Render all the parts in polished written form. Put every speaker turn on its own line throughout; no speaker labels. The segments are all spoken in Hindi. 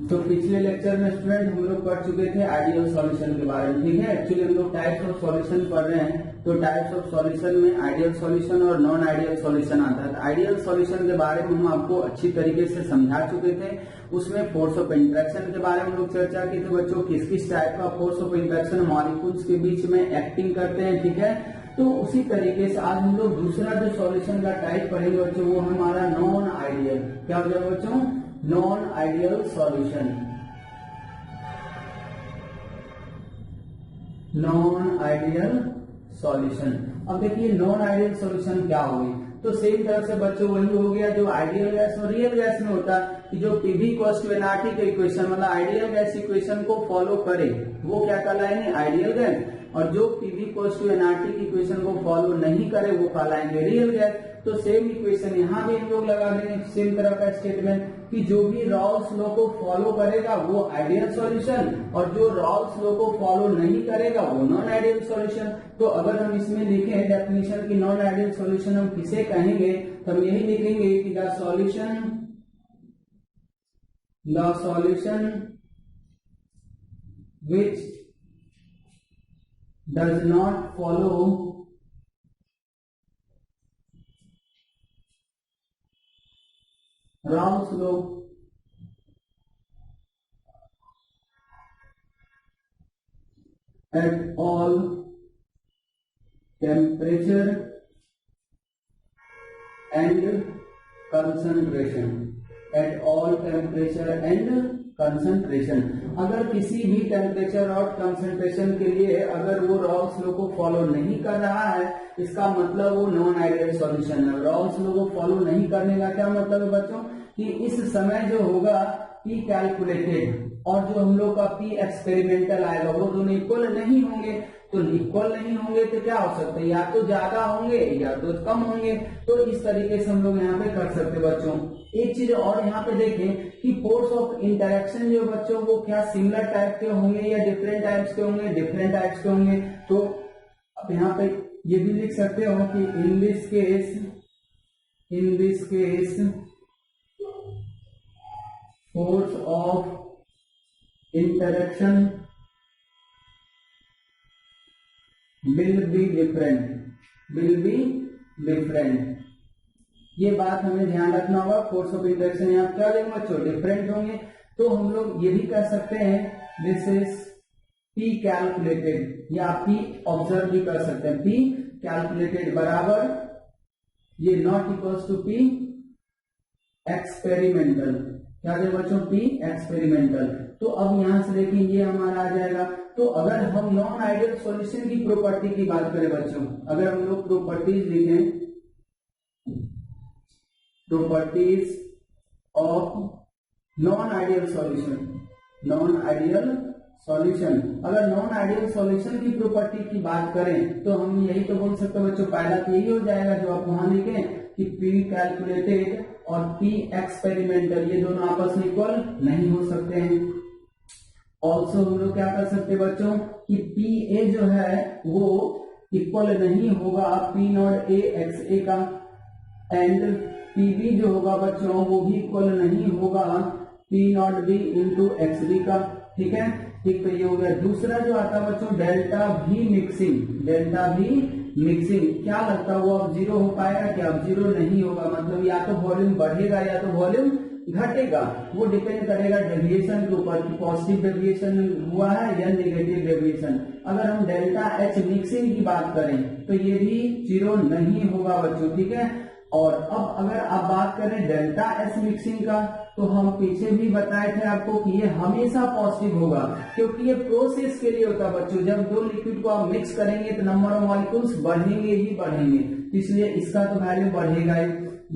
तो पिछले लेक्चर में स्टूडेंट हम लोग पढ़ चुके थे आइडियल सॉल्यूशन के बारे में, ठीक है। एक्चुअली हम लोग टाइप्स ऑफ सॉल्यूशन पढ़ रहे हैं, तो टाइप्स ऑफ सॉल्यूशन में आइडियल सॉल्यूशन और नॉन आइडियल सॉल्यूशन आता है। आइडियल सॉल्यूशन के बारे में हम आपको अच्छी तरीके से समझा चुके थे। उसमें फोर्स ऑफ इंटरेक्शन के बारे में हम लोग चर्चा की थी बच्चों, किस किस टाइप का फोर्स ऑफ इंटरेक्शन मॉलिक्यूल्स के बीच में एक्टिंग करते हैं, ठीक है। तो उसी तरीके से आज हम लोग दूसरा जो सॉल्यूशन का टाइप पढ़ेंगे बच्चों, वो हमारा नॉन आइडियल। क्या हो जाएगा बच्चों? Non ideal solution. Non ideal solution. अब देखिए नॉन आइडियल सॉल्यूशन क्या होगी, तो सेम तरह से बच्चों वही हो गया जो आइडियल गैस और रियल गैस में होता है कि जो पीवी इक्वल्स टू एनआरटी के इक्वेशन मतलब आइडियल गैस इक्वेशन को फॉलो करे वो क्या कहलाएंगे? Ideal gas. और जो पीवी इक्वल्स टू एनआरटी की इक्वेशन को फॉलो नहीं करे वो कहलाएंगे रियल गैस। तो सेम इक्वेशन यहाँ भी हम लोग लगा देंगे, सेम तरह का स्टेटमेंट कि जो भी रॉल्स लॉ को फॉलो करेगा वो आइडियल सॉल्यूशन और जो रॉल्स लॉ को फॉलो नहीं करेगा वो नॉन आइडियल सॉल्यूशन। तो अगर हम इसमें लिखें डेफिनेशन की नॉन आइडियल सॉल्यूशन हम किसे कहेंगे, तो हम यही लिखेंगे कि the solution which does not follow Raoult's law at all temperature and concentration, at all temperature and concentration. अगर किसी भी टेम्परेचर और कंसंट्रेशन के लिए अगर वो रॉल्स लॉ को फॉलो नहीं कर रहा है, इसका मतलब वो नॉन आइडियल सॉल्यूशन है। रॉल्स लॉ को फॉलो नहीं करने का क्या मतलब है बच्चों कि इस समय जो होगा पी कैलकुलेटेड और जो हम लोग का पी एक्सपेरिमेंटल आएगा वो दोनों इक्वल नहीं होंगे। तो इक्वल नहीं होंगे तो क्या हो सकता है, या तो ज्यादा होंगे या तो कम होंगे। तो इस तरीके से हम लोग यहाँ पे कर सकते बच्चों। एक चीज और यहाँ पे देखें कि फोर्स ऑफ इंटरेक्शन जो बच्चों वो क्या सिमिलर टाइप के होंगे या डिफरेंट टाइप्स के होंगे? डिफरेंट टाइप्स के होंगे। तो अब यहाँ पे ये भी लिख सकते हो कि in this case force of interaction will be different। ये बात हमें ध्यान रखना होगा। फोर्स ऑफ इंटरेक्शन यहाँ क्या लेंगे बच्चों? डिफरेंट होंगे। तो हम लोग ये भी कह सकते हैं दिस इज पी कैलकुलेटेड या पी ऑब्जर्व भी कर सकते हैं। पी कैलकुलेटेड बराबर ये not equals to P experimental. क्या दे बच्चों? P experimental. तो अब यहां से देखिए ये हमारा आ जाएगा। तो अगर हम नॉन आइडियल सॉल्यूशन की प्रॉपर्टी की बात करें बच्चों, अगर हम लोग प्रॉपर्टीज लिखें, properties of non ideal solution, non ideal solution. अगर नॉन आइडियल सॉल्यूशन की प्रॉपर्टी की बात करें तो हम यही तो बोल सकते हैं बच्चों, पहला तो यही हो जाएगा जो आप वहां लिखें कि पी कैलकुलेटेड और पी एक्सपेरिमेंटल ये दोनों आपस में इक्वल नहीं हो सकते हैं। ऑल्सो हम लोग क्या कर सकते हैं बच्चों कि पी ए जो है वो इक्वल नहीं होगा पी नॉट ए एक्स ए का, एंड पी बी जो होगा बच्चों वो भी इक्वल नहीं होगा P not B into X B का। ठीक है, ठीक। तो ये हो गया। दूसरा जो आता है बच्चों डेल्टा भी मिक्सिंग। डेल्टा भी मिक्सिंग क्या लगता है वो अब जीरो हो पाएगा क्या? अब जीरो नहीं होगा। मतलब या तो वॉल्यूम बढ़ेगा या तो वॉल्यूम घटेगा। वो डिपेंड करेगा डेविएशन के ऊपर कि पॉजिटिव डेविएशन हुआ है या नेगेटिव डेविएशन। अगर हम डेल्टा एच मिक्सिंग की बात करें तो ये भी जीरो नहीं होगा बच्चों। ठीक है। और अब अगर आप बात करें डेल्टा एस मिक्सिंग का तो हम पीछे भी बताए थे आपको कि ये हमेशा पॉजिटिव होगा क्योंकि ये प्रोसेस के लिए होता है बच्चों। जब दो लिक्विड को आप मिक्स करेंगे तो नंबर ऑफ मॉलिक्यूल्स बढ़ेंगे ही बढ़ेंगे, इसलिए इसका तो वैल्यू बढ़ेगा ही।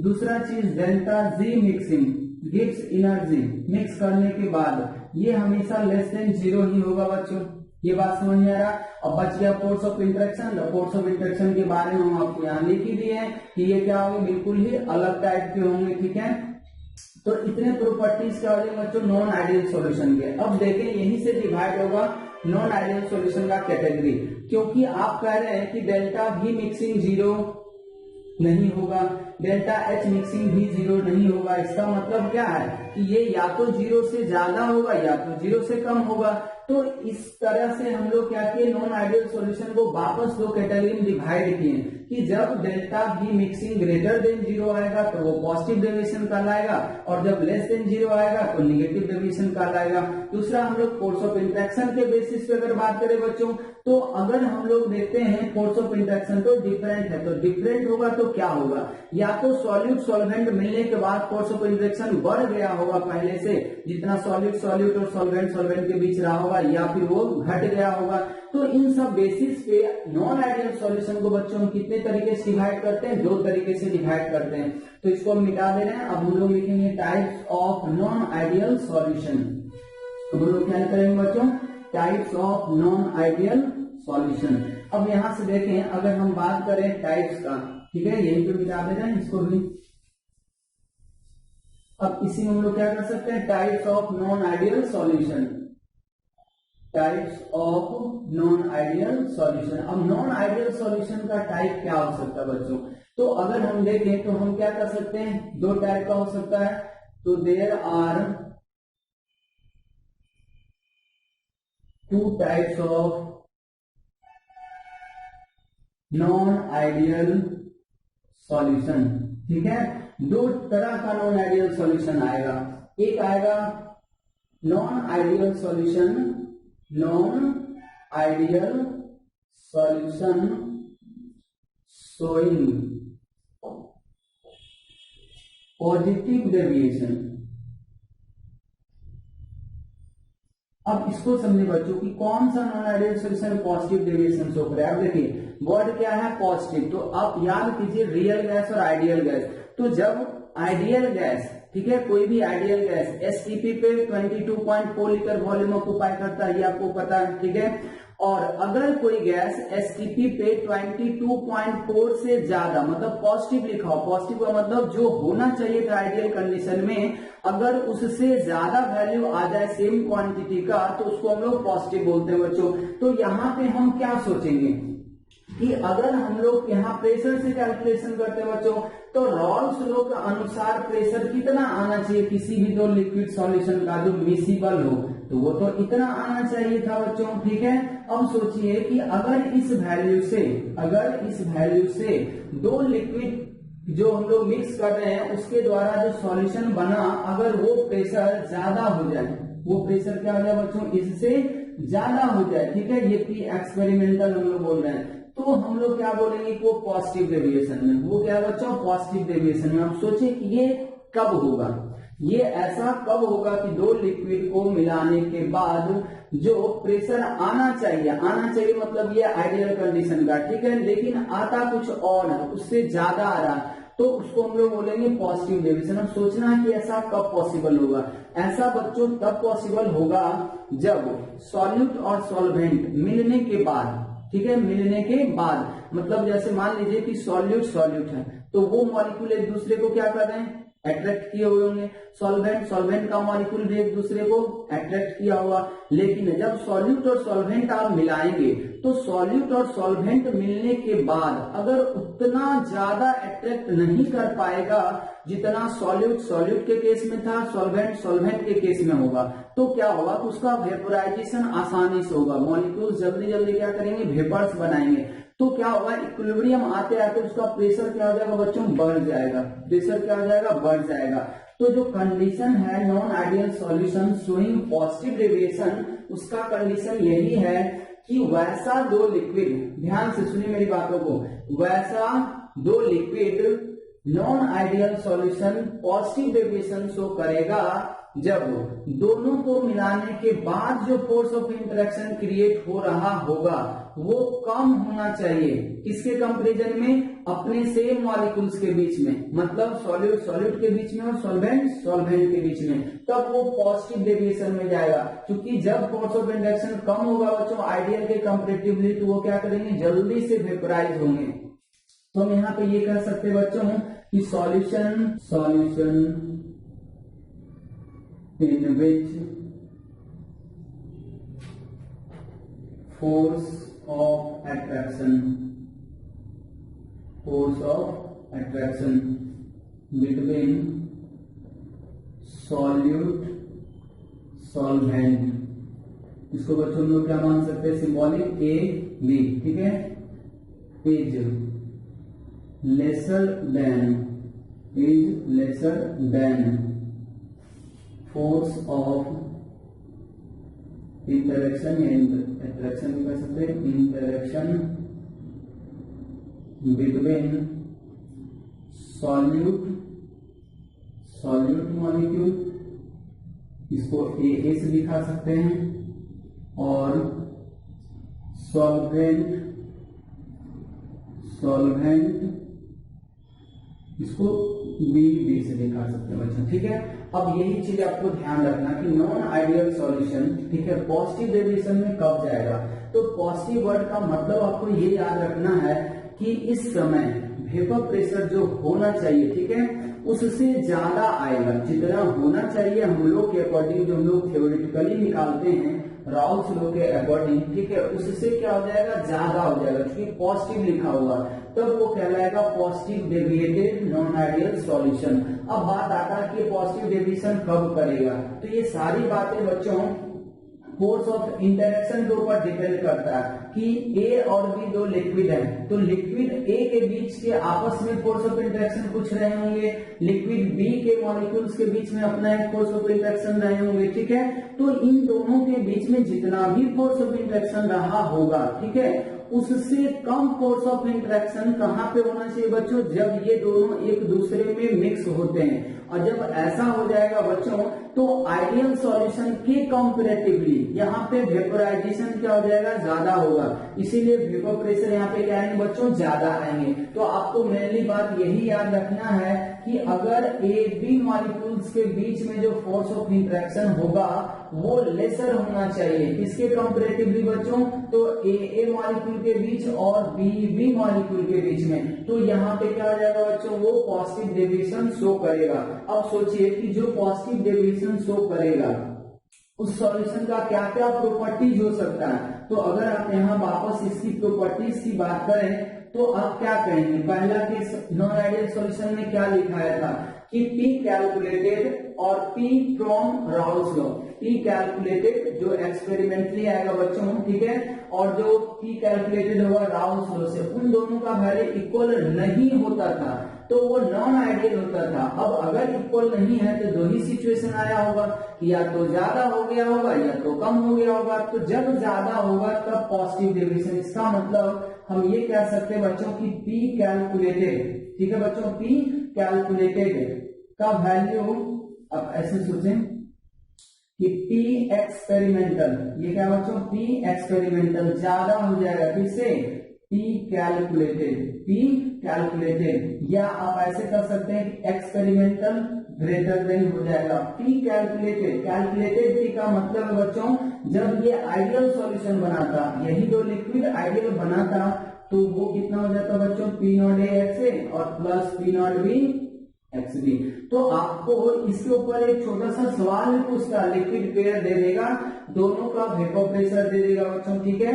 दूसरा चीज delta G mixing gives energy. Mix करने के बाद ये हमेशा लेस देन जीरो ही होगा बच्चों। ये बात समझ में आ रहा। अब बच गया force of interaction. Force of interaction के बारे में हम आपको यहाँ लिख ही दिए हैं कि ये क्या होंगे, बिल्कुल ही अलग टाइप के होंगे। ठीक है, तो इतने प्रॉपर्टीज क्या हो जाएंगे बच्चों नॉन आइडियल सॉल्यूशन के। अब देखें यहीं से डिवाइड होगा नॉन आइडियल सॉल्यूशन का कैटेगरी, क्योंकि आप कह रहे हैं कि डेल्टा भी मिक्सिंग जीरो नहीं होगा, डेल्टा एच मिक्सिंग भी जीरो नहीं होगा। इसका मतलब क्या है कि ये या तो जीरो से ज्यादा होगा या तो जीरो से कम होगा। तो इस तरह से हम लोग क्या किए, नॉन आइडियल सॉल्यूशन को वापस दो कैटेगरी में डिवाइड किए कि जब डेल्टा भी मिक्सिंग ग्रेटर देन जीरो आएगा तो वो पॉजिटिव डेविएशन कहलाएगा, और जब लेस देन जीरो आएगा तो निगेटिव डेविएशन कहलाएगा। दूसरा हम लोग फोर्स ऑफ इंट्रैक्शन के बेसिस पे अगर बात करें बच्चों, तो अगर हम लोग देखते हैं फोर्स ऑफ इंट्रैक्शन तो डिफरेंट है, तो डिफरेंट होगा तो क्या होगा, या तो सॉल्यूट सॉल्वेंट मिलने के बाद फोर्स ऑफ इंट्रैक्शन बढ़ गया होगा पहले से, जितना सॉल्यूट सॉल्यूट और सॉल्वेंट सॉल्वेंट के बीच रहा होगा, या फिर वो घट गया होगा। तो इन सब बेसिस पे नॉन आइडियल सॉल्यूशन को बच्चों कितने तरीके से डिवाइड करते हैं, दो तरीके से डिवाइड करते हैं। तो इसको हम मिटा दे रहे हैं। अब हम लोग लिखेंगे types of non ideal solution. तो हम लोग क्या करेंगे बच्चों, types of non ideal solution. अब यहां से देखें, अगर हम बात करें टाइप्स का, ठीक है, यही पे मिटा दे रहे हैं इसको भी। अब इसी में हम लोग क्या कर सकते हैं, types of non ideal solution, types of non ideal solution. अब नॉन आइडियल सॉल्यूशन का टाइप क्या हो सकता है बच्चों, तो अगर हम देखें तो हम क्या कर सकते हैं, दो टाइप का हो सकता है। तो there are two types of non ideal solution, ठीक है। दो तरह का नॉन आइडियल सॉल्यूशन आएगा, एक आएगा non ideal solution, non ideal solution showing positive deviation. अब इसको समझे बच्चों कि कौन सा non ideal solution positive deviation show करे। अब देखिए वर्ड क्या है, पॉजिटिव। तो आप याद कीजिए रियल गैस और आइडियल गैस। तो जब आइडियल गैस, ठीक है, कोई भी आइडियल गैस एसटीपी पे 22.4 लीटर वॉल्यूम ऑक्यूपाई करता है, ये आपको पता है, ठीक है। और अगर कोई गैस एसटीपी पे 22.4 से ज्यादा, मतलब पॉजिटिव लिखा हो, पॉजिटिव का मतलब जो होना चाहिए था आइडियल कंडीशन में, अगर उससे ज्यादा वैल्यू आ जाए सेम क्वांटिटी का, तो उसको हम लोग पॉजिटिव बोलते हैं बच्चों। तो यहाँ पे हम क्या सोचेंगे कि अगर हम लोग यहाँ प्रेशर से कैलकुलेशन करते हैं बच्चों, तो रॉल्स लॉ के अनुसार प्रेशर कितना आना चाहिए किसी भी दो लिक्विड सॉल्यूशन का जो मिसिबल हो, तो वो तो इतना आना चाहिए था बच्चों, ठीक है। अब सोचिए कि अगर इस वैल्यू से दो लिक्विड जो हम लोग मिक्स कर रहे हैं उसके द्वारा जो सॉल्यूशन बना, अगर वो प्रेशर ज्यादा हो जाए, वो प्रेशर क्या हो जाए बच्चों, इससे ज्यादा हो जाए, ठीक है, ये पी एक्सपेरिमेंटल हम लोग बोल रहे हैं, तो हम लोग क्या बोलेंगे कि वो पॉजिटिव डेविएशन में, वो क्या है बच्चों, पॉजिटिव डेविएशन में। आप सोचिए कि ये कब होगा, ये ऐसा कब होगा कि दो लिक्विड को मिलाने के बाद जो प्रेशर आना चाहिए मतलब ये आइडियल कंडीशन का, ठीक है, लेकिन आता कुछ और है, उससे ज्यादा आ रहा, तो उसको हम लोग बोलेंगे पॉजिटिव डेविएशन। अब सोचना है कि ऐसा कब पॉसिबल होगा, ऐसा बच्चों तब पॉसिबल होगा जब सॉल्यूट और सॉल्वेंट मिलने के बाद, ठीक है, मिलने के बाद, मतलब जैसे मान लीजिए कि सॉल्यूट है, तो वो मॉलिक्यूल एक दूसरे को क्या कर रहे हैं, अट्रैक्ट किए हुए होंगे, सॉल्वेंट का मॉलिक्यूल भी एक दूसरे को अट्रैक्ट किया हुआ। लेकिन जब सॉल्यूट और सॉल्वेंट आप मिलाएंगे, तो सॉल्यूट और सॉल्वेंट मिलने के बाद अगर उतना ज्यादा अट्रैक्ट नहीं कर पाएगा जितना सॉल्यूट के केस में था, सॉल्वेंट के केस में होगा, तो क्या होगा, तो उसका वेपोराइजेशन आसानी से होगा, मॉलिक्यूल जल्दी जल्दी क्या करेंगे, वेपर्स बनाएंगे। तो क्या होगा, इक्विलिब्रियम आते आते उसका प्रेशर क्या हो जाएगा बच्चों, बढ़ जाएगा, प्रेशर क्या हो जाएगा, बढ़ जाएगा। तो जो कंडीशन है non ideal solution showing positive deviation, उसका कंडीशन यही है कि वैसा दो लिक्विड, ध्यान से सुनिए मेरी बातों को, वैसा दो liquid non ideal solution positive deviation show करेगा जब दोनों को मिलाने के बाद जो फोर्स ऑफ इंटरेक्शन क्रिएट हो रहा होगा वो कम होना चाहिए, किसके कंपैरिजन में, अपने सेम मॉलिक्यूल्स के बीच में, मतलब सॉल्यूट के बीच में और सॉल्वेंट के बीच में, तब वो पॉजिटिव डेविएशन में जाएगा। क्योंकि जब फोर्स ऑफ इंटरेक्शन कम होगा बच्चों आइडियल के कंपैरेटिवली, तो वो क्या करेंगे, जल्दी से वेपोराइज होंगे। तो हम यहाँ पे ये कह सकते हैं बच्चों कि solution in which force of attraction between solute solvent, इसको बच्चों लोग क्या मान सकते हैं, सिंबॉलिक ए बी, ठीक है, is lesser than force of interaction या इंटरेक्शन भी कह सकते हैं, इंटरेक्शन बिटवीन सॉल्यूट मॉलिक्यूल, इसको ए से दिखा सकते हैं, और सॉल्वेंट इसको बी से दिखा सकते हैं बच्चों, ठीक है। अब यही चीज आपको ध्यान रखना कि नॉन आइडियल सॉल्यूशन, ठीक है, पॉजिटिव डेविएशन में कब जाएगा। तो पॉजिटिव वर्ड का मतलब आपको ये याद रखना है कि इस समय वेपर प्रेशर जो होना चाहिए, ठीक है, उससे ज्यादा आएगा, जितना होना चाहिए हम लोग के अकॉर्डिंग, जो हम लोग थ्योरेटिकली निकालते हैं राउल्स लॉ के अकॉर्डिंग, ठीक है, उससे क्या हो जाएगा, ज्यादा हो जाएगा, क्योंकि पॉजिटिव लिखा हुआ, तब वो कहलाएगा positive deviated non ideal solution. अब बात आता है कि पॉजिटिव डेविएशन कब करेगा, तो ये सारी बातें बच्चों फोर्स ऑफ इंटरेक्शन के ऊपर डिपेंड करता है कि ए और बी दो लिक्विड है, तो लिक्विड ए के बीच के आपस में फोर्स ऑफ इंटरेक्शन कुछ रहे होंगे, लिक्विड बी के मॉलिक्यूल्स के बीच में अपना एक फोर्स ऑफ इंटरेक्शन रहे होंगे, ठीक है। तो इन दोनों के बीच में जितना भी फोर्स ऑफ इंटरेक्शन रहा होगा, ठीक है, उससे कम फोर्स ऑफ इंटरेक्शन कहाँ पे होना चाहिए बच्चों, जब ये दोनों एक दूसरे में मिक्स होते हैं। और जब ऐसा हो जाएगा बच्चों, तो आइडियल सॉल्यूशन के कंपैरेटिवली यहाँ पे वेपोराइजेशन क्या हो जाएगा, ज्यादा होगा, इसीलिए वेपर प्रेशर यहाँ पे क्या आएंगे बच्चों, ज्यादा आएंगे। तो आपको मेनली बात यही याद रखना है कि अगर ए बी मॉलिक्यूल्स के बीच में जो फोर्स ऑफ इंटरेक्शन होगा वो लेसर होना चाहिए, किसके कंपैरेटिवली बच्चों, तो ए मॉलिक्यूल के बीच और बी मॉलिक्यूल के बीच में, तो यहाँ पे क्या हो जाएगा बच्चों, वो पॉजिटिव डेविएशन शो करेगा। अब सोचिए कि जो पॉजिटिव डेविएशन शो करेगा उस सॉल्यूशन का क्या क्या प्रॉपर्टीज हो सकता है। तो अगर आप यहाँ वापस इसकी प्रॉपर्टीज की बात करें तो आप क्या कहेंगे, पहला केस नॉन आइडियल सॉल्यूशन में क्या लिखाया था कि P कैलकुलेटेड और P from Raoult's law, P calculated जो एक्सपेरिमेंटली आएगा बच्चों, ठीक है, और जो P कैलकुलेटेड होगा राउल्स लॉ से, उन दोनों का वैल्यू इक्वल नहीं होता था, तो वो नॉन आइडियल होता था। अब अगर इक्वल नहीं है तो दो ही सिचुएशन आया होगा कि या तो ज्यादा हो गया होगा या तो कम हो गया होगा। तो जब ज्यादा होगा तब पॉजिटिव डेविएशन, इसका मतलब हम ये कह सकते हैं बच्चों की P कैलकुलेटेड, ठीक है बच्चों, P कैलकुलेटेड का वैल्यू, अब ऐसे सोचें कि P एक्सपेरिमेंटल, ये क्या बच्चों, P एक्सपेरिमेंटल ज्यादा हो जाएगा, किससे, P कैलकुलेटेड, या आप ऐसे कर सकते हैं कि एक्सपेरिमेंटल ग्रेटर देन हो जाएगा P कैलकुलेटेड P का मतलब है बच्चों, जब ये आइडियल सॉल्यूशन बनाता, यही जो लिक्विड आइडियल बनाता, तो वो कितना हो जाता बच्चों, P not A X A और plus P not B X B. तो आपको इसके ऊपर एक छोटा सा सवाल भी पूछता, लिक्विड पेयर दे देगा, दोनों का वेपर प्रेशर दे देगा बच्चों, ठीक है,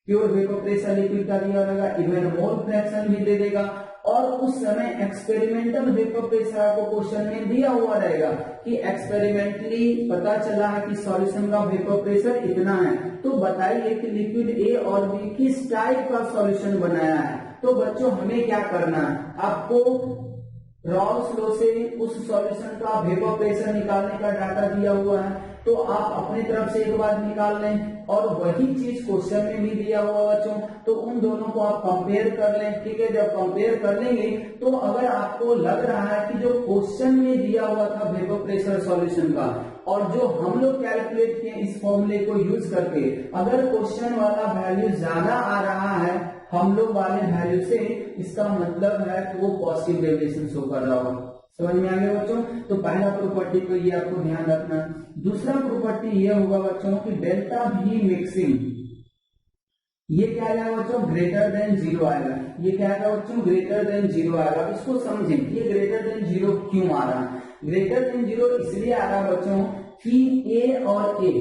प्योर वेपर प्रेशर लिक्विड का दिया रहेगा, इवन मोल फ्रैक्शन भी दे देगा, और उस समय एक्सपेरिमेंटल वेपर प्रेशर को क्वेश्चन में दिया हुआ रहेगा कि एक्सपेरिमेंटली पता चला है कि सॉल्यूशन का वेपर प्रेशर इतना है, तो बताइए कि लिक्विड ए और बी किस टाइप का सॉल्यूशन बनाया है। तो बच्चों हमें क्या करना है, आपको राउल्स लॉ से उस सॉल्यूशन का वेपर प्रेशर निकालने का डाटा दिया हुआ है, तो आप अपनी तरफ से एक बार निकाल लें, और वही चीज क्वेश्चन में भी दिया हुआ बच्चों, तो उन दोनों को आप कंपेयर कर लें, ठीक है। जब कंपेयर कर लेंगे तो अगर आपको लग रहा है कि जो क्वेश्चन में दिया हुआ था वेपर प्रेशर सॉल्यूशन का और जो हम लोग कैलकुलेट किए इस फॉर्मूले को यूज करके, अगर क्वेश्चन वाला वैल्यू ज्यादा आ रहा है हम लोग वाले वैल्यू से, इसका मतलब है कि वो पॉजिटिव डेविएशन शो कर रहा होगा। समझ में आ गया बच्चों। तो पहला प्रॉपर्टी तो ये आपको ध्यान रखना। दूसरा प्रॉपर्टी ये होगा बच्चों की डेल्टा भी मिक्सिंग, ये क्या आएगा बच्चों, ग्रेटर देन जीरो आएगा। ये क्या आएगा बच्चों, ग्रेटर देन जीरो आएगा। इसको समझें, ये ग्रेटर देन जीरो क्यों आ रहा है। ग्रेटर देन जीरो इसलिए आ रहा है बच्चों कि ए और ए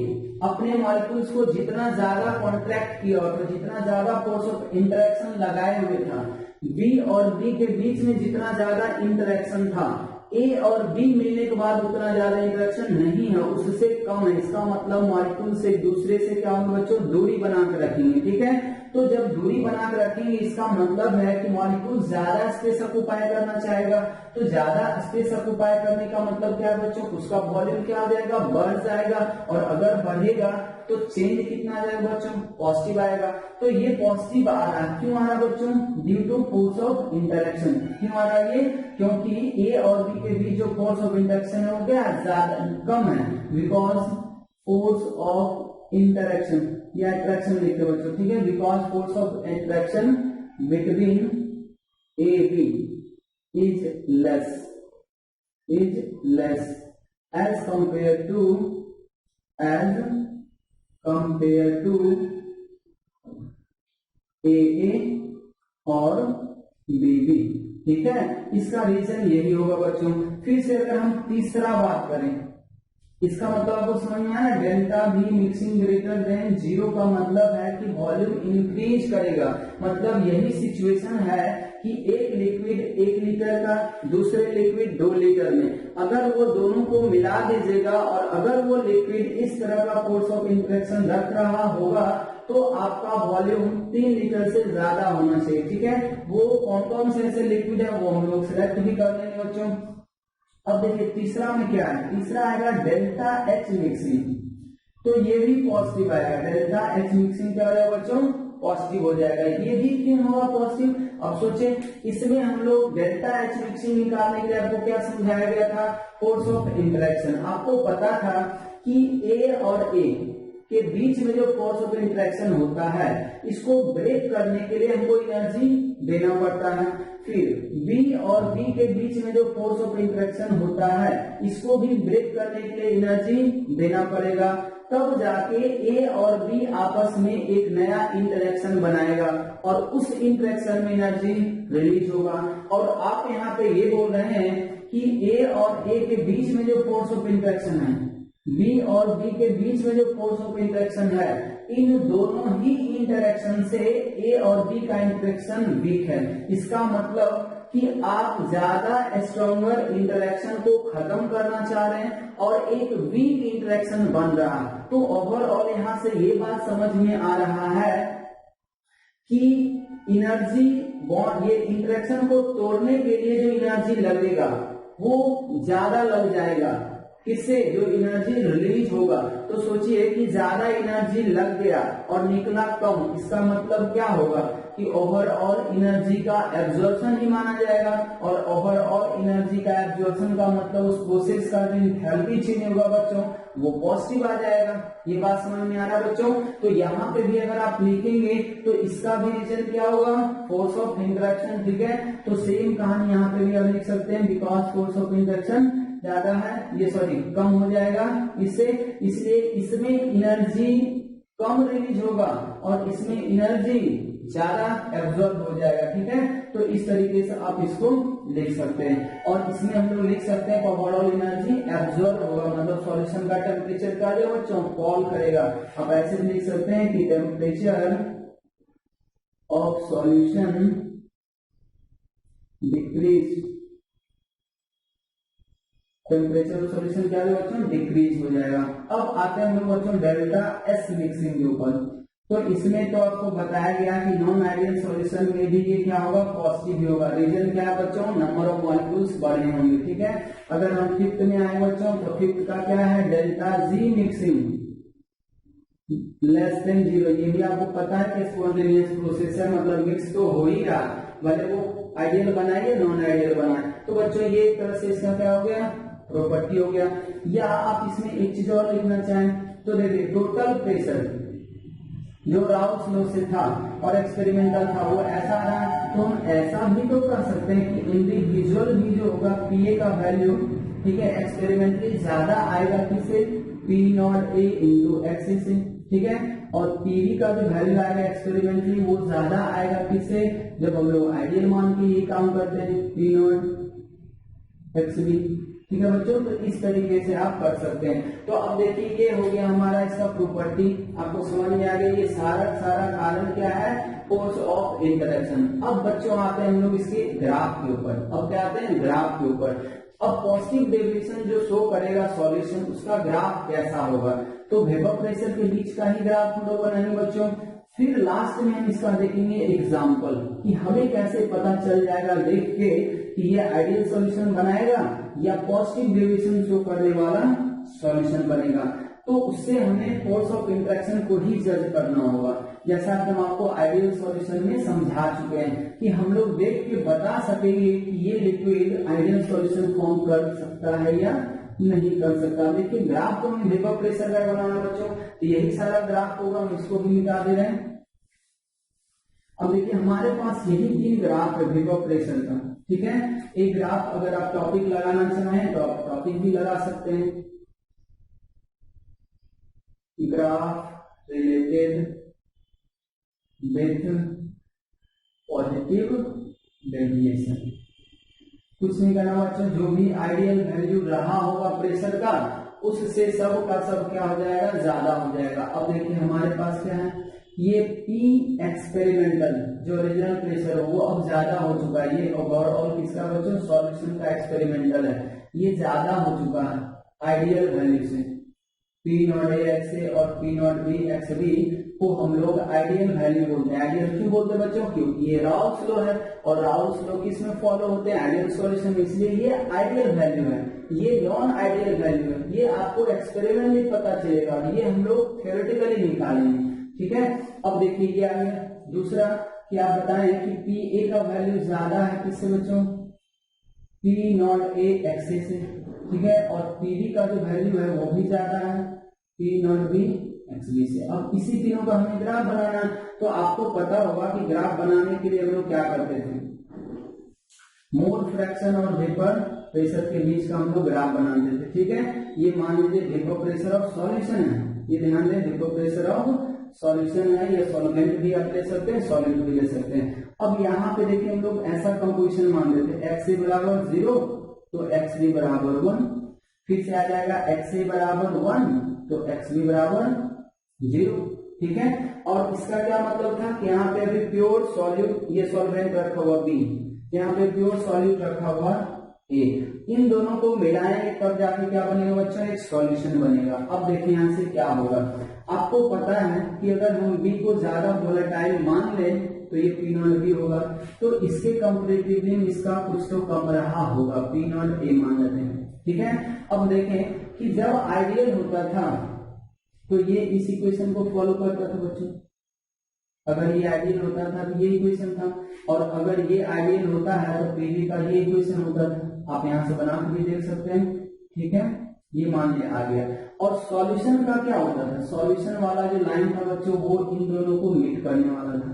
अपने मॉलिक्यूल्स को जितना ज्यादा कॉन्ट्रैक्ट किया और जितना ज्यादा फोर्स ऑफ इंटरेक्शन लगाए हुए था, बी और बी के बीच में जितना ज्यादा इंटरेक्शन था, ए और बी मिलने के बाद उतना ज्यादा इंटरेक्शन नहीं है, उससे कम है। इसका मतलब मॉलिक्यूल से दूसरे से क्या होगा बच्चों, दूरी बना कर रखेंगे। ठीक है, तो जब दूरी बना कर रखेंगे इसका मतलब है कि मॉलिक्यूल ज्यादा स्पेस ऑक्युपाई करना चाहेगा। तो ज्यादा स्पेस ऑक्युपाई करने का मतलब क्या है बच्चों, उसका वॉल्यूम क्या आ जाएगा, बढ़ जाएगा। और अगर बढ़ेगा तो चेंज कितना आ जाएगा बच्चों, पॉजिटिव आएगा। तो ये पॉजिटिव आ रहा है, क्यों आ रहा है बच्चों, due to force of interaction. क्यों आ रहा है ये, क्योंकि ए और बी के बीच जो फोर्स ऑफ इंटरेक्शन है वो क्या है, ज्यादा कम है, बिकॉज फोर्स ऑफ इंटरेक्शन या अट्रैक्शन लिखते बच्चों। ठीक है, because force of attraction between A B is less as compare to A और बी बी। ठीक है, इसका रीजन यही होगा बच्चों। फिर से अगर हम तीसरा बात करें, इसका मतलब आपको समझ में आया, delta B mixing greater than 0 का मतलब है कि वॉल्यूम इंक्रीज करेगा। मतलब यही सिचुएशन है कि एक लिक्विड 1 लीटर का, दूसरे लिक्विड 2 लीटर में, अगर वो दोनों को मिला दीजिएगा और अगर वो लिक्विड इस तरह का फोर्स ऑफ इंटरेक्शन रख रहा होगा तो आपका वॉल्यूम 3 लीटर से ज्यादा होना चाहिए। ठीक है, वो कौन कौन से ऐसे लिक्विड है वो हम लोग सिलेक्ट भी कर लेंगे बच्चों। अब देखिए तीसरा में क्या है, तीसरा आएगा डेल्टा एच मिक्सिंग। तो ये भी पॉजिटिव आएगा, डेल्टा एच मिक्सिंग क्या हो जाएगा बच्चों, पॉजिटिव हो जाएगा। ये भी क्यों होगा पॉजिटिव, अब सोचे, इसमें हम लोग डेल्टा एच मिक्सिंग निकालने के लिए आपको क्या समझाया गया था, फोर्स ऑफ इंटरेक्शन। आपको पता था कि ए और ए के बीच में जो फोर्स ऑफ इंटरेक्शन होता है इसको ब्रेक करने के लिए हमको एनर्जी देना पड़ता है। फिर बी और बी के बीच में जो फोर्स ऑफ इंटरेक्शन होता है इसको भी ब्रेक करने के लिए एनर्जी देना पड़ेगा, तब जाके ए और बी आपस में एक नया इंटरेक्शन बनाएगा और उस इंटरेक्शन में एनर्जी रिलीज होगा। और आप यहाँ पे ये बोल रहे हैं कि ए और ए के बीच में जो फोर्स ऑफ इंटरेक्शन है, बी और बी के बीच में जो फोर्स ऑफ इंटरेक्शन है, इन दोनों ही इंटरेक्शन से ए और बी का इंटरेक्शन वीक है। इसका मतलब कि आप ज्यादा स्ट्रॉन्गर इंटरेक्शन को खत्म करना चाह रहे हैं और एक वीक इंटरेक्शन बन रहा है। तो ओवरऑल यहाँ से ये बात समझ में आ रहा है कि एनर्जी बॉन्ड, ये इंटरेक्शन को तोड़ने के लिए जो एनर्जी लगेगा वो ज्यादा लग जाएगा, किससे, जो एनर्जी रिलीज होगा। तो सोचिए कि ज्यादा एनर्जी लग गया और निकला कम, इसका मतलब क्या होगा कि ओवरऑल एनर्जी का एब्जॉर्प्शन ही माना जाएगा। और ओवरऑल एनर्जी का एब्जॉर्प्शन का मतलब उस प्रोसेस का जो एंथैल्पी चेंज होगा बच्चों वो पॉजिटिव आ जाएगा। ये बात समझ में आ रहा है बच्चों। तो यहाँ पे भी अगर आप लिखेंगे तो इसका भी रीजन क्या होगा, फोर्स ऑफ इंटरेक्शन। ठीक है, तो सेम कहानी यहाँ पे भी आप लिख सकते हैं, बिकॉज फोर्स ऑफ इंटरेक्शन ज्यादा है, ये सॉरी कम हो जाएगा इससे, इसलिए इसमें एनर्जी कम रिलीज होगा और इसमें एनर्जी ज्यादा एब्जॉर्ब हो जाएगा। ठीक है, तो इस तरीके से आप इसको लिख सकते हैं। और इसमें हम लोग लिख सकते हैं ओवरऑल एनर्जी एब्जॉर्ब होगा, मतलब सॉल्यूशन का टेम्परेचर क्या जो बच्चों फॉल करेगा। आप ऐसे भी लिख सकते हैं कि temperature of solution decrease, temperature of solution क्या है बच्चों, डिक्रीज हो जाएगा। अब आते हैं हम लोग बच्चों डेल्टा एस मिक्सिंग के ऊपर। तो इसमें तो आपको बताया गया कि नॉन आइडियल सॉल्यूशन में भी ये क्या होगा, पॉजिटिव होगा। रीजन क्या है बच्चों, नंबर ऑफ मॉलिक्यूल्स बढ़े होंगे। ठीक है, अगर हम फिफ्थ में आए बच्चों तो फिफ्थ का क्या है, delta G mixing less than 0। ये भी आपको पता है कि स्पॉन्टेनियस प्रोसेस है, मतलब मिक्स तो हो ही रहा, भले वो आइडियल बनाए या नॉन आइडियल बनाए। तो बच्चों ये एक तरह से इसका क्या हो गया, प्रॉपर्टी हो गया। या आप इसमें एक चीज और लिखना चाहें तो देखिए टोटल प्रेशर जो राउस लॉ से था और एक्सपेरिमेंटल था वो ऐसा आ रहा है, तो हम ऐसा भी तो कर सकते हैं कि इंडिविजुअल भी जो होगा पीए का वैल्यू, ठीक है, एक्सपेरिमेंटली ज्यादा आएगा किससे, P not a into x से। ठीक है, और पीवी का जो वैल्यू आएगा एक्सपेरिमेंटली वो ज्यादा आएगा किससे, जब हम लोग आइडियल मान के ये काम करते हैं, पी नॉट एक्स बी। ठीक है बच्चों, तो इस तरीके से आप कर सकते हैं। तो अब देखिए ये हो गया हमारा इसका प्रॉपर्टी, आपको समझ में आ गया। ये सारा कारण क्या है, फोर्स ऑफ इंटरेक्शन। अब बच्चों आते हैं हम लोग इसके ग्राफ के ऊपर। अब क्या आते हैं, ग्राफ के ऊपर। अब पॉजिटिव डेविएशन जो शो करेगा सॉल्यूशन, उसका ग्राफ कैसा होगा, तो वेपर प्रेशर के बीच का ही ग्राफ हम लोग बनाएंगे बच्चों। फिर लास्ट में हम इसका देखेंगे एग्जाम्पल कि हमें कैसे पता चल जाएगा देख के कि ये आइडियल सॉल्यूशन बनाएगा या पॉजिटिव डेविएशन शो करने वाला सॉल्यूशन बनेगा। तो उससे हमें फोर्स ऑफ इंटरेक्शन को ही जज करना होगा, जैसा कि हम आपको आइडियल सॉल्यूशन में समझा चुके हैं कि हम लोग देख के बता सकेंगे कि ये लिक्विड आइडियल सॉल्यूशन फॉर्म कर सकता है या नहीं कर सकता। देखिए ग्राफ को हम वेपर प्रेशर का बनाना बच्चों, तो यही सारा ग्राफ होगा, हम इसको भी मिटा दे रहे हैं। अब देखिए हमारे पास यही 3 ग्राफ है वेपर प्रेशर का, ठीक है। एक ग्राफ अगर आप टॉपिक लगाना चाहें तो आप टॉपिक भी लगा सकते हैं, graph related with positive deviation. कुछ नहीं करना बच्चों, जो भी आइडियल वैल्यू रहा होगा प्रेशर का उससे सब का सब क्या हो जाएगा, ज्यादा हो जाएगा। अब देखिए हमारे पास क्या है, ये P एक्सपेरिमेंटल जो ओरिजिनल प्रेशर है वो अब ज्यादा हो चुका है। ये ओवरऑल किसका बच्चों, सॉल्यूशन का एक्सपेरिमेंटल है, ये ज्यादा हो चुका है आइडियल वैल्यू से। P not A X A और P not B X B को हम लोग आइडियल वैल्यू बोलते हैं। आइडियल क्यों बोलते हैं बच्चों, क्योंकि ये राउल्स लॉ है और राउल्स लॉ किसमें फॉलो होते हैं, आइडियल सॉल्यूशन में, इसलिए ये आइडियल वैल्यू है। ये नॉन आइडियल वैल्यू है, ये आपको एक्सपेरिमेंट में पता चलेगा, ये हम लोग थ्योरेटिकली निकालेंगे, ठीक है। अब देखिए ये आ गया दूसरा कि आप बताएं कि पी ए का वैल्यू ज्यादा है किससे बच्चों, पी नॉट ए एक्स ए से, ठीक है, और पी बी का जो वैल्यू है वो भी ज्यादा है P not B X B से। अब इसी तीनों का हमें ग्राफ बनाना है, तो आपको पता होगा कि ग्राफ बनाने के लिए हम लोग क्या करते थे, मोल फ्रैक्शन और वेपर प्रेशर के बीच का हम लोग ग्राफ बनाते थे, ठीक है। ये मान लीजिए वेपर प्रेशर ऑफ सॉल्यूशन है, ये ध्यान दें वेपर प्रेशर ऑफ सॉल्यूशन है, या सॉल्वेंट भी आप ले सकते हैं, सॉलिड भी ले सकते हैं। अब यहाँ पे देखिए हम लोग ऐसा कंपोजिशन मान लेते हैं, एक्स ए बराबर 0 तो एक्स बी बराबर 1, फिर से आ जाएगा एक्स ए बराबर 1 तो एक्स बी बराबर 0, ठीक है। और इसका क्या मतलब था कि यहाँ पे अभी प्योर सॉल्यूट, ये सॉल्वेंट रखा हुआ बी, यहाँ पे प्योर सॉल्यूट रखा हुआ ए, इन दोनों को मिलाएंगे तब जाके क्या बनेगा बच्चा, एक सॉल्यूशन बनेगा। अब देखिए यहाँ से क्या होगा, आपको पता है कि अगर हम बी को ज्यादा वोलेटाइल मान लें तो ये पी नॉट बी होगा, तो इसके कंपैरेटिवली इसका कुछ तो कम रहा होगा, पी नॉट ए मान लेते हैं, ठीक है। अब देखें कि जब आइडियल होता था तो ये इस इक्वेशन को फॉलो करता था बच्चों, अगर ये आइडियल होता था तो ये इक्वेशन था, और अगर ये आइडियल होता है तो पीवी का ये इक्वेशन होता था। आप यहां से बना के भी देख सकते हैं, ठीक है, ये मान लिया आ गया। और सॉल्यूशन का क्या होता था, सॉल्यूशन वाला जो लाइन था बच्चों वो इन दोनों को मीट करने वाला था।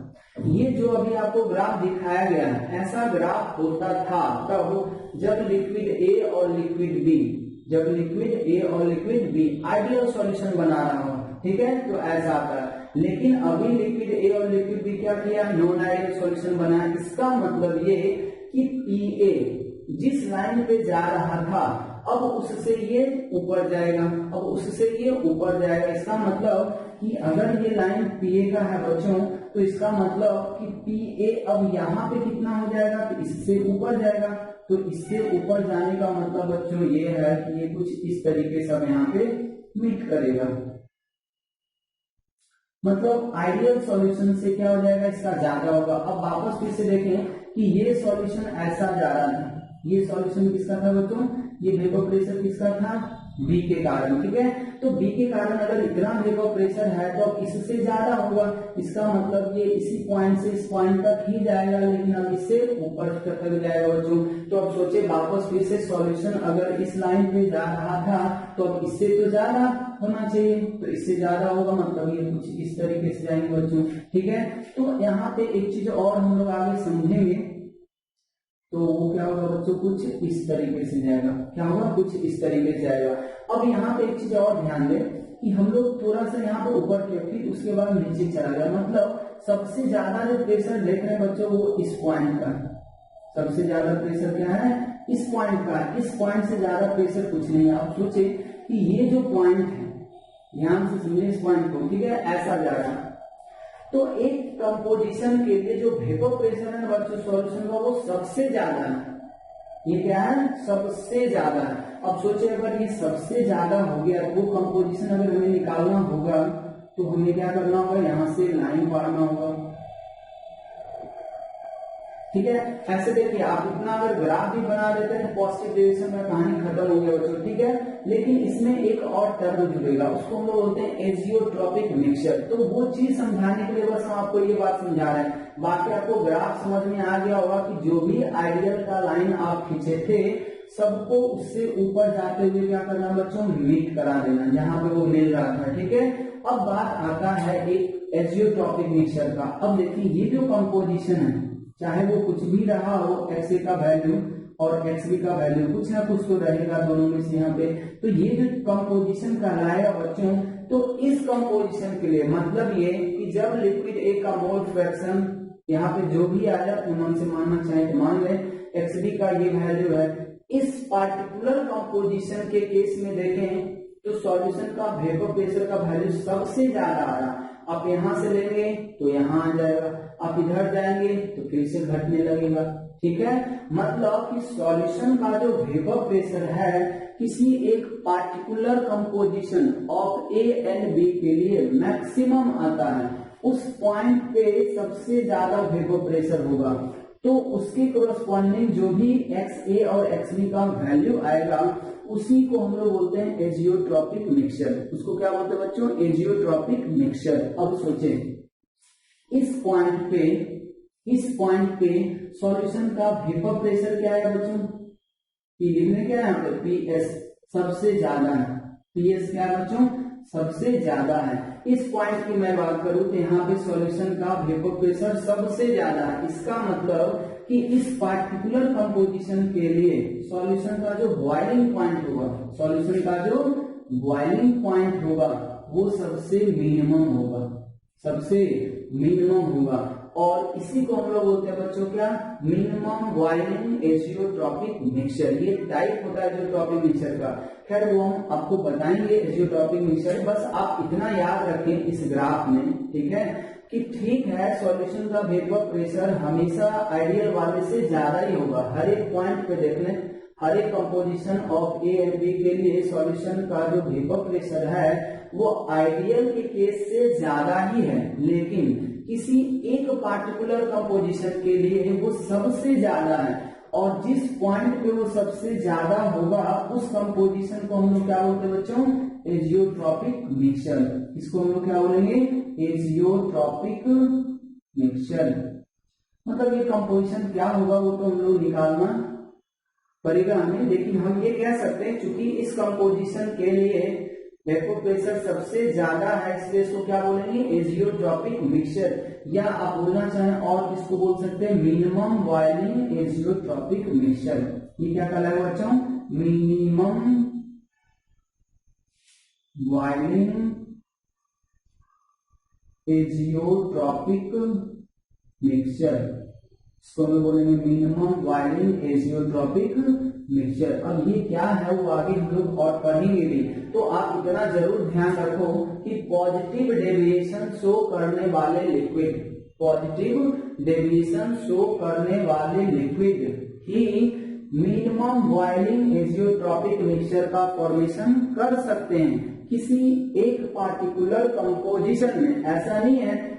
ये जो अभी आपको ग्राफ दिखाया गया है ऐसा ग्राफ होता था तब जब लिक्विड ए और लिक्विड बी, जब लिक्विड ए और लिक्विड बी आइडियल सॉल्यूशन बना रहा हो, ठीक है, तो ऐसा आता है। लेकिन अभी लिक्विड ए और लिक्विड बी क्या किया, नॉन आइडियल सॉल्यूशन बनाया। इसका मतलब ये कि पी ए जिस लाइन पे जा रहा था अब उससे ये ऊपर जाएगा, अब उससे ये ऊपर जाएगा। इसका मतलब कि अगर ये लाइन पी ए का है बच्चों तो इसका मतलब कि पी ए अब यहाँ पे कितना हो जाएगा, तो इससे ऊपर जाएगा। तो इससे ऊपर जाने का मतलब बच्चों ये है कि ये कुछ इस तरीके से यहाँ पे मीट करेगा, मतलब आइडियल सॉल्यूशन से क्या हो जाएगा, इसका ज्यादा होगा। अब वापस फिर से देखें कि ये सॉल्यूशन ऐसा जा रहा था, ये सॉल्यूशन किसका था बच्चों, ये वेपर प्रेशर किसका था, बी के कारण, ठीक है। तो बी के कारण अगर इतना वेपर प्रेशर है तो अब इससे ज्यादा होगा, इसका मतलब ये इसी पॉइंट से इस पॉइंट तक ही जाएगा, लेकिन अब इससे ऊपर तक जाएगा बच्चों। तो अब सोचे वापस फिर से सॉल्यूशन अगर इस लाइन पे जा रहा था तो अब इससे तो ज्यादा होना चाहिए, तो इससे ज्यादा होगा, मतलब ये कुछ इस तरीके से जाएंगे बच्चों, ठीक है। तो यहाँ पे एक चीज और हम लोग आगे समझेंगे, तो वो क्या होगा बच्चों, कुछ इस तरीके से जाएगा, क्या होगा, कुछ इस तरीके से जाएगा। अब यहाँ पे एक चीज और ध्यान दें कि हम लोग थोड़ा सा यहाँ पे ऊपर किया फिर उसके बाद नीचे चला गया, मतलब सबसे ज्यादा जो प्रेशर देख रहे हैं बच्चों वो इस पॉइंट का, सबसे ज्यादा प्रेशर क्या है इस पॉइंट का, इस पॉइंट से ज्यादा प्रेशर कुछ नहीं है। आप सोचे कि ये जो पॉइंट है, ध्यान से समझिए इस पॉइंट को, ठीक है, ऐसा जा रहा है, तो एक कंपोजिशन के लिए जो वेपर प्रेशर है बच्चों सॉल्यूशन का, वो सबसे ज्यादा है। ये क्या है, सबसे ज्यादा है। अब सोचिए अगर ये सबसे ज्यादा हो गया, वो कंपोजिशन अगर हमें निकालना होगा तो हमें क्या करना होगा, यहां से लाइन मारना होगा, ठीक है। ऐसे देखिए आप इतना अगर ग्राफ भी बना देते हैं पॉजिटिव डेविएशन में कहानी खत्म हो गया बच्चों, ठीक है। लेकिन इसमें एक और टर्म जुड़ेगा, उसको हम लोग बोलते हैं एजियोट्रॉपिक मिक्सचर। तो वो चीज समझाने के लिए बस हम आपको ये बात समझा रहे हैं। बाकी आपको ग्राफ समझ में आ गया होगा कि जो भी आइडियल का लाइन आप खींचे थे सबको उससे ऊपर जाते हुए क्या करना बच्चों, मीट करा देना जहां पे वो मिल रहा था, ठीक है। अब बात आता है एक एजियोट्रॉपिक मिक्सचर का। अब देखिए ये जो कंपोजिशन है, चाहे वो कुछ भी रहा हो, एक्स ए का वैल्यू और एक्स बी का वैल्यू कुछ ना कुछ तो रहेगा दोनों में से यहाँ पे, तो ये जो कंपोजिशन कहलाएगा बच्चों, तो इस कंपोजिशन के लिए मतलब ये कि जब लिक्विड ए का मोल फ्रैक्शन यहाँ पे जो भी आया उन से मानना चाहे तो मान ले, एक्स बी का ये वैल्यू है, इस पार्टिकुलर कंपोजिशन के केस में देखें तो सॉल्यूशन का वेपर प्रेशर का वैल्यू सबसे ज्यादा आ रहा। आप यहां से लेंगे तो यहां आ जाएगा, आप इधर जाएंगे तो फिर से घटने लगेगा, ठीक है। मतलब कि सॉल्यूशन का जो वेपर प्रेशर है किसी एक particular composition of A and B के लिए मैक्सिमम आता है, उस पॉइंट पे सबसे ज्यादा वेपर प्रेशर होगा, तो उसके कोरस्पॉन्डिंग जो भी एक्स ए और एक्स बी का वैल्यू आएगा उसी को हम लोग बोलते हैं एजियोट्रॉपिक मिक्सचर। उसको क्या बोलते हैं बच्चों, एजियोट्रॉपिक मिक्सचर। अब सोचें इस पॉइंट पे सॉल्यूशन का वेपर प्रेशर क्या है बच्चों, पी लिखने क्या है यहाँ पे, पी एस सबसे ज्यादा है, पी एस क्या है बच्चों, सबसे ज्यादा है। इस पॉइंट की मैं बात करूं तो यहाँ पे सॉल्यूशन का वेपर प्रेशर सबसे ज्यादा है। इसका मतलब कि इस पार्टिकुलर कंपोजिशन के लिए सॉल्यूशन का जो बॉइलिंग पॉइंट होगा, सॉल्यूशन का जो बॉइलिंग पॉइंट होगा वो सबसे मिनिमम होगा, सबसे मिनिमम होगा। और इसी को हम लोग बोलते हैं बच्चों क्या, मिनिमम बॉइलिंग एजियोट्रॉपिक मिक्सचर। ये टाइप होता है एजियोट्रॉपिक मिक्सचर का, खैर वो हम आपको बताएंगे एजियोट्रॉपिक मिक्सचर। बस आप इतना याद रखें इस ग्राफ में, ठीक है, कि ठीक है सॉल्यूशन का वेपर प्रेशर हमेशा आइडियल वाले से ज्यादा ही होगा। हर एक पॉइंट पे देख लें, हर एक composition of A and B के लिए सॉल्यूशन का जो वेपर प्रेशर है वो आइडियल के केस से ज्यादा ही है, लेकिन किसी एक पार्टिकुलर कंपोजिशन के लिए वो सबसे ज्यादा है। और जिस पॉइंट पे वो सबसे ज्यादा होगा उस कंपोजिशन को हम लोग क्या बोलते हैं बच्चों, एजियोट्रॉपिक मिक्सचर। इसको हम लोग क्या बोलेंगे, एजियोट्रॉपिक मिक्सचर। मतलब ये कंपोजिशन क्या होगा वो तो हम लोग निकालना पड़ेगा हमें, लेकिन हम ये कह सकते हैं चूंकि इस कंपोजिशन के लिए वेपर प्रेशर सबसे ज्यादा है इसलिए इसको क्या बोलेंगे, एजियोट्रॉपिक मिक्सचर। या आप बोलना चाहें और इसको बोल सकते हैं मिनिमम बॉइलिंग एजियोट्रॉपिक मिक्सचर। ये क्या कहलाएगा बच्चों, मिनिमम बॉइलिंग एजियोट्रॉपिक मिक्सचर, इसको हम बोलेंगे मिनिमम बॉइलिंग एजियोट्रॉपिक मिक्सचर। अब ये क्या है वो आगे हम लोग और पढ़ेंगे भी, तो आप इतना जरूर ध्यान रखो कि पॉजिटिव डेविएशन शो करने वाले लिक्विड, पॉजिटिव डेविएशन शो करने वाले लिक्विड ही मिनिमम बॉइलिंग एजियोट्रॉपिक मिक्सचर का फॉर्मेशन कर सकते हैं किसी एक पार्टिकुलर कंपोजिशन में। ऐसा नहीं है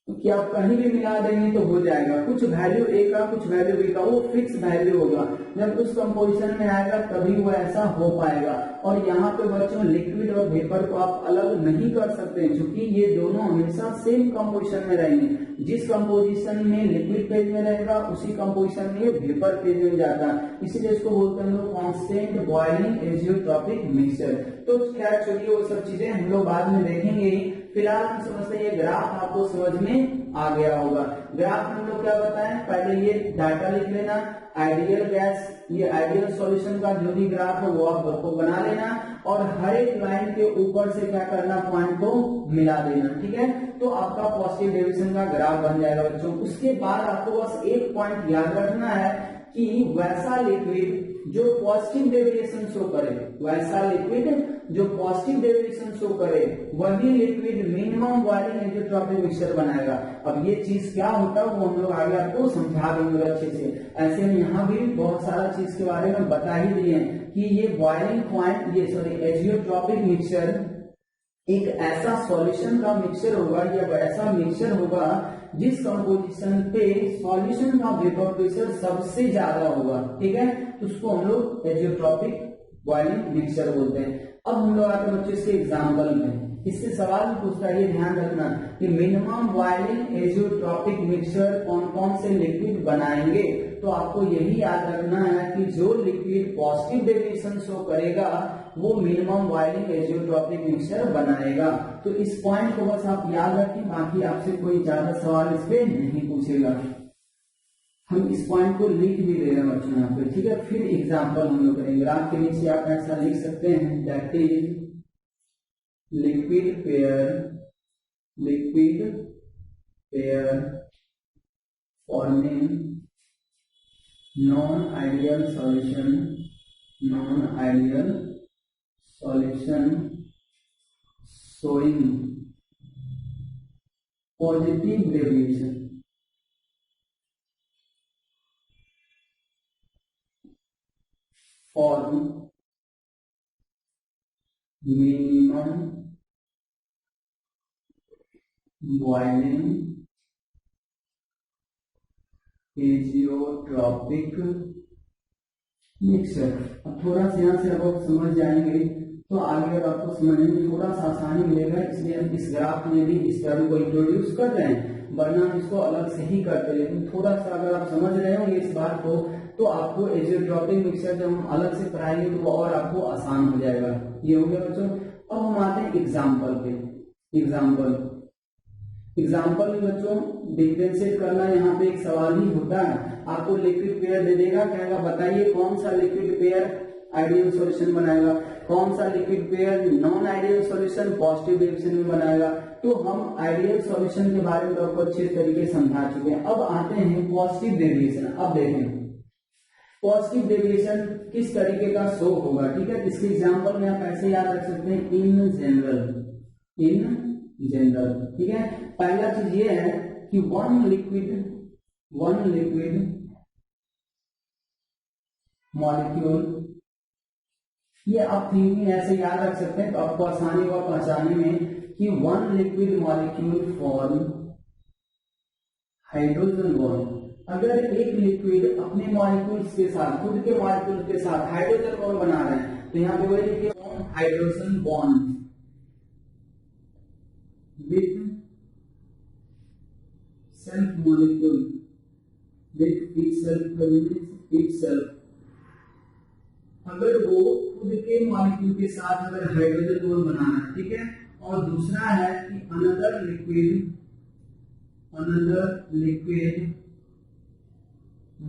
कि आप कहीं भी मिला देंगे तो हो जाएगा, कुछ वैल्यू ए का कुछ वैल्यू बी का, वो फिक्स वैल्यू होगा, जब उस कंपोजिशन में आएगा तभी वो ऐसा हो पाएगा। और यहाँ पे बच्चों लिक्विड और वेपर को आप अलग नहीं कर सकते क्योंकि ये दोनों हमेशा सेम कंपोजिशन में रहेंगे। जिस कंपोजिशन में लिक्विड फेज में रहेगा उसी कंपोजिशन में वेपर फेज में जाता है, इसीलिए इसको बोलते हैं लोग कांस्टेंट बॉइलिंग एजियोट्रॉपिक मिक्सचर। तो खैर चलिए वो सब चीजें हम लोग बाद में देखेंगे, फिलहाल हम समझते हैं ये ग्राफ आपको समझ में आ गया होगा। ग्राफ में हम लोग क्या बताएं, पहले ये डाटा लिख लेना, आइडियल गैस, ये आइडियल सॉल्यूशन का जो भी ग्राफ है वो आपको बना लेना और हर एक लाइन के ऊपर से क्या करना, पॉइंट को मिला देना, ठीक है। तो आपका पॉजिटिव डेविएशन का ग्राफ बन जाएगा बच्चों। उसके बाद आपको बस एक पॉइंट याद रखना है कि वैसा लिक्विड जो पॉजिटिव डेविएशन शो करे, वैसा लिक्विड जो पॉजिटिव डेविएशन शो करे वही liquid minimum boiling azeotropic mixture बनाएगा। अब ये चीज क्या होता है वो हम लोग आगे आपको समझा देंगे अच्छे से। ऐसे में यहाँ भी बहुत सारा चीज के बारे में बता ही दिए कि ये बॉइलिंग पॉइंट, ये सॉरी एजियोट्रॉपिक मिक्सचर एक ऐसा सॉल्यूशन का मिक्सचर होगा या ऐसा मिक्सचर होगा जिस कंपोजिशन पे सॉल्यूशन का वेपर प्रेशर सबसे ज्यादा होगा, ठीक है, तो उसको हम लोग एजियोट्रॉपिक बॉइलिंग मिक्सचर बोलते हैं। अब हम लोग आते हैं बच्चों इसके एग्जाम्पल में। इससे सवाल पूछता है, ये ध्यान रखना कि मिनिमम बॉइलिंग एजियोट्रॉपिक मिक्सचर कौन कौन से लिक्विड बनाएंगे, तो आपको यही याद रखना है कि जो लिक्विड पॉजिटिव डेविएशन शो करेगा वो मिनिमम बॉइलिंग एजियोट्रॉपिक मिक्सचर बनाएगा। तो इस पॉइंट को बस आप याद रखें, बाकी आपसे कोई ज्यादा सवाल इस पे नहीं पूछेगा। हम इस पॉइंट को लिख भी दे रहे हैं बच्चों यहाँ पे, ठीक है। फिर एग्जाम्पल हम लोग करेंगे। ग्राफ के नीचे आप ऐसा लिख सकते हैं, that is liquid pair forming non ideal solution showing positive deviation form minimum boiling azeotropic mixture. अब थोड़ा सा यहाँ से अब आप समझ जाएंगे तो आगे अब आपको समझने में थोड़ा सा आसानी मिलेगा, इसलिए हम इस ग्राफ में भी इस टर्म को इंट्रोड्यूस कर रहे हैं, वरना हम इसको अलग से ही करते हैं। लेकिन थोड़ा सा अगर आप समझ रहे होंगे इस बात को तो आपको एजियोट्रॉपिक मिक्सचर जब हम अलग से पढ़ाएंगे तो वो और आपको आसान हो जाएगा। ये हो गया बच्चों। अब हम आते हैं एग्जाम्पल पे। एग्जाम्पल में बच्चों डिफरेंशिएट करना यहाँ पे एक सवाल ही होता है। आपको लिक्विड पेयर दे देगा, कहेगा बताइए कौन सा लिक्विड पेयर आइडियल सॉल्यूशन बनाएगा, कौन सा liquid pair non ideal solution positive deviation में बनाएगा। तो हम आइडियल सॉल्यूशन के बारे में आपको अच्छे तरीके से समझा चुके हैं। अब आते हैं पॉजिटिव डेविएशन। अब देखें पॉजिटिव डेविएशन किस तरीके का शो होगा, ठीक है। इसके एग्जाम्पल में आप ऐसे याद रख सकते हैं, इन जनरल, ठीक है। पहला चीज ये है कि वन लिक्विड मॉलिक्यूल, ये आप थिंकिंग ऐसे याद रख सकते हैं तो आपको आसानी होगा पहचानने में कि one liquid molecule form hydrogen bond. अगर एक लिक्विड अपने मॉलिक्यूल्स के साथ, खुद के मॉलिक्यूल के साथ हाइड्रोजन बॉन्ड बना रहे हैं तो यहाँ पे वही लिखिए hydrogen bond with self molecule with itself। अगर वो खुद के मॉलिक्यूल के साथ अगर हाइड्रोजन बॉन्ड बना रहा है, ठीक है। और दूसरा है कि another liquid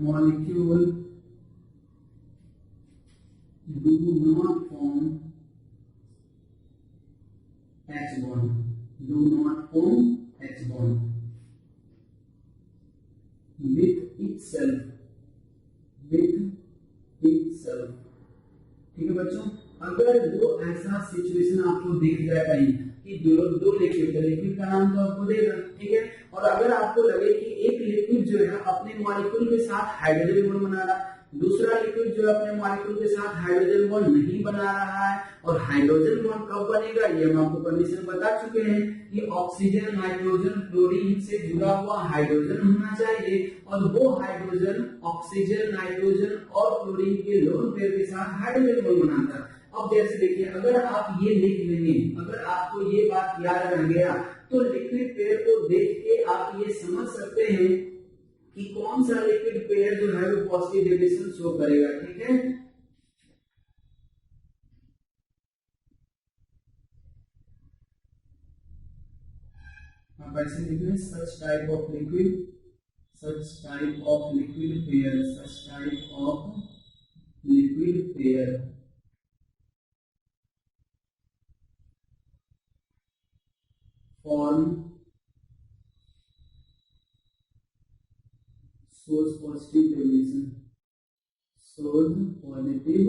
molecule do not form H bond with itself, ठीक है बच्चों। अगर वो ऐसा सिचुएशन आपको दिख जाए कहीं कि दो लिक्विड का नाम तो आपको देगा, ठीक है। और अगर आपको लगे कि एक लिक्विड जो है अपने मॉलिक्यूल के साथ हाइड्रोजन बॉन्ड बना रहा, दूसरा लिक्विड जो है अपने मॉलिक्यूल के साथ हाइड्रोजन बॉन्ड नहीं बना रहा है, और हाइड्रोजन बॉन्ड कब बनेगा ये हम आपको कंडीशन बता चुके हैं कि ऑक्सीजन नाइट्रोजन क्लोरीन से जुड़ा हुआ हाइड्रोजन होना चाहिए, और वो हाइड्रोजन ऑक्सीजन नाइट्रोजन और क्लोरीन के लोन पेयर के साथ हाइड्रोजन बॉन्ड बनाता है। अब जैसे देखिए, अगर आप ये लिख लेंगे, अगर आपको ये बात याद रह गया तो लिक्विड पेयर को देख के आप ये समझ सकते हैं कि कौन सा लिक्विड पेयर जो है वो पॉजिटिव डेविएशन शो करेगा, ठीक है। आप ऐसे लिख लें, such type of liquid pair form shows positive deviation shows positive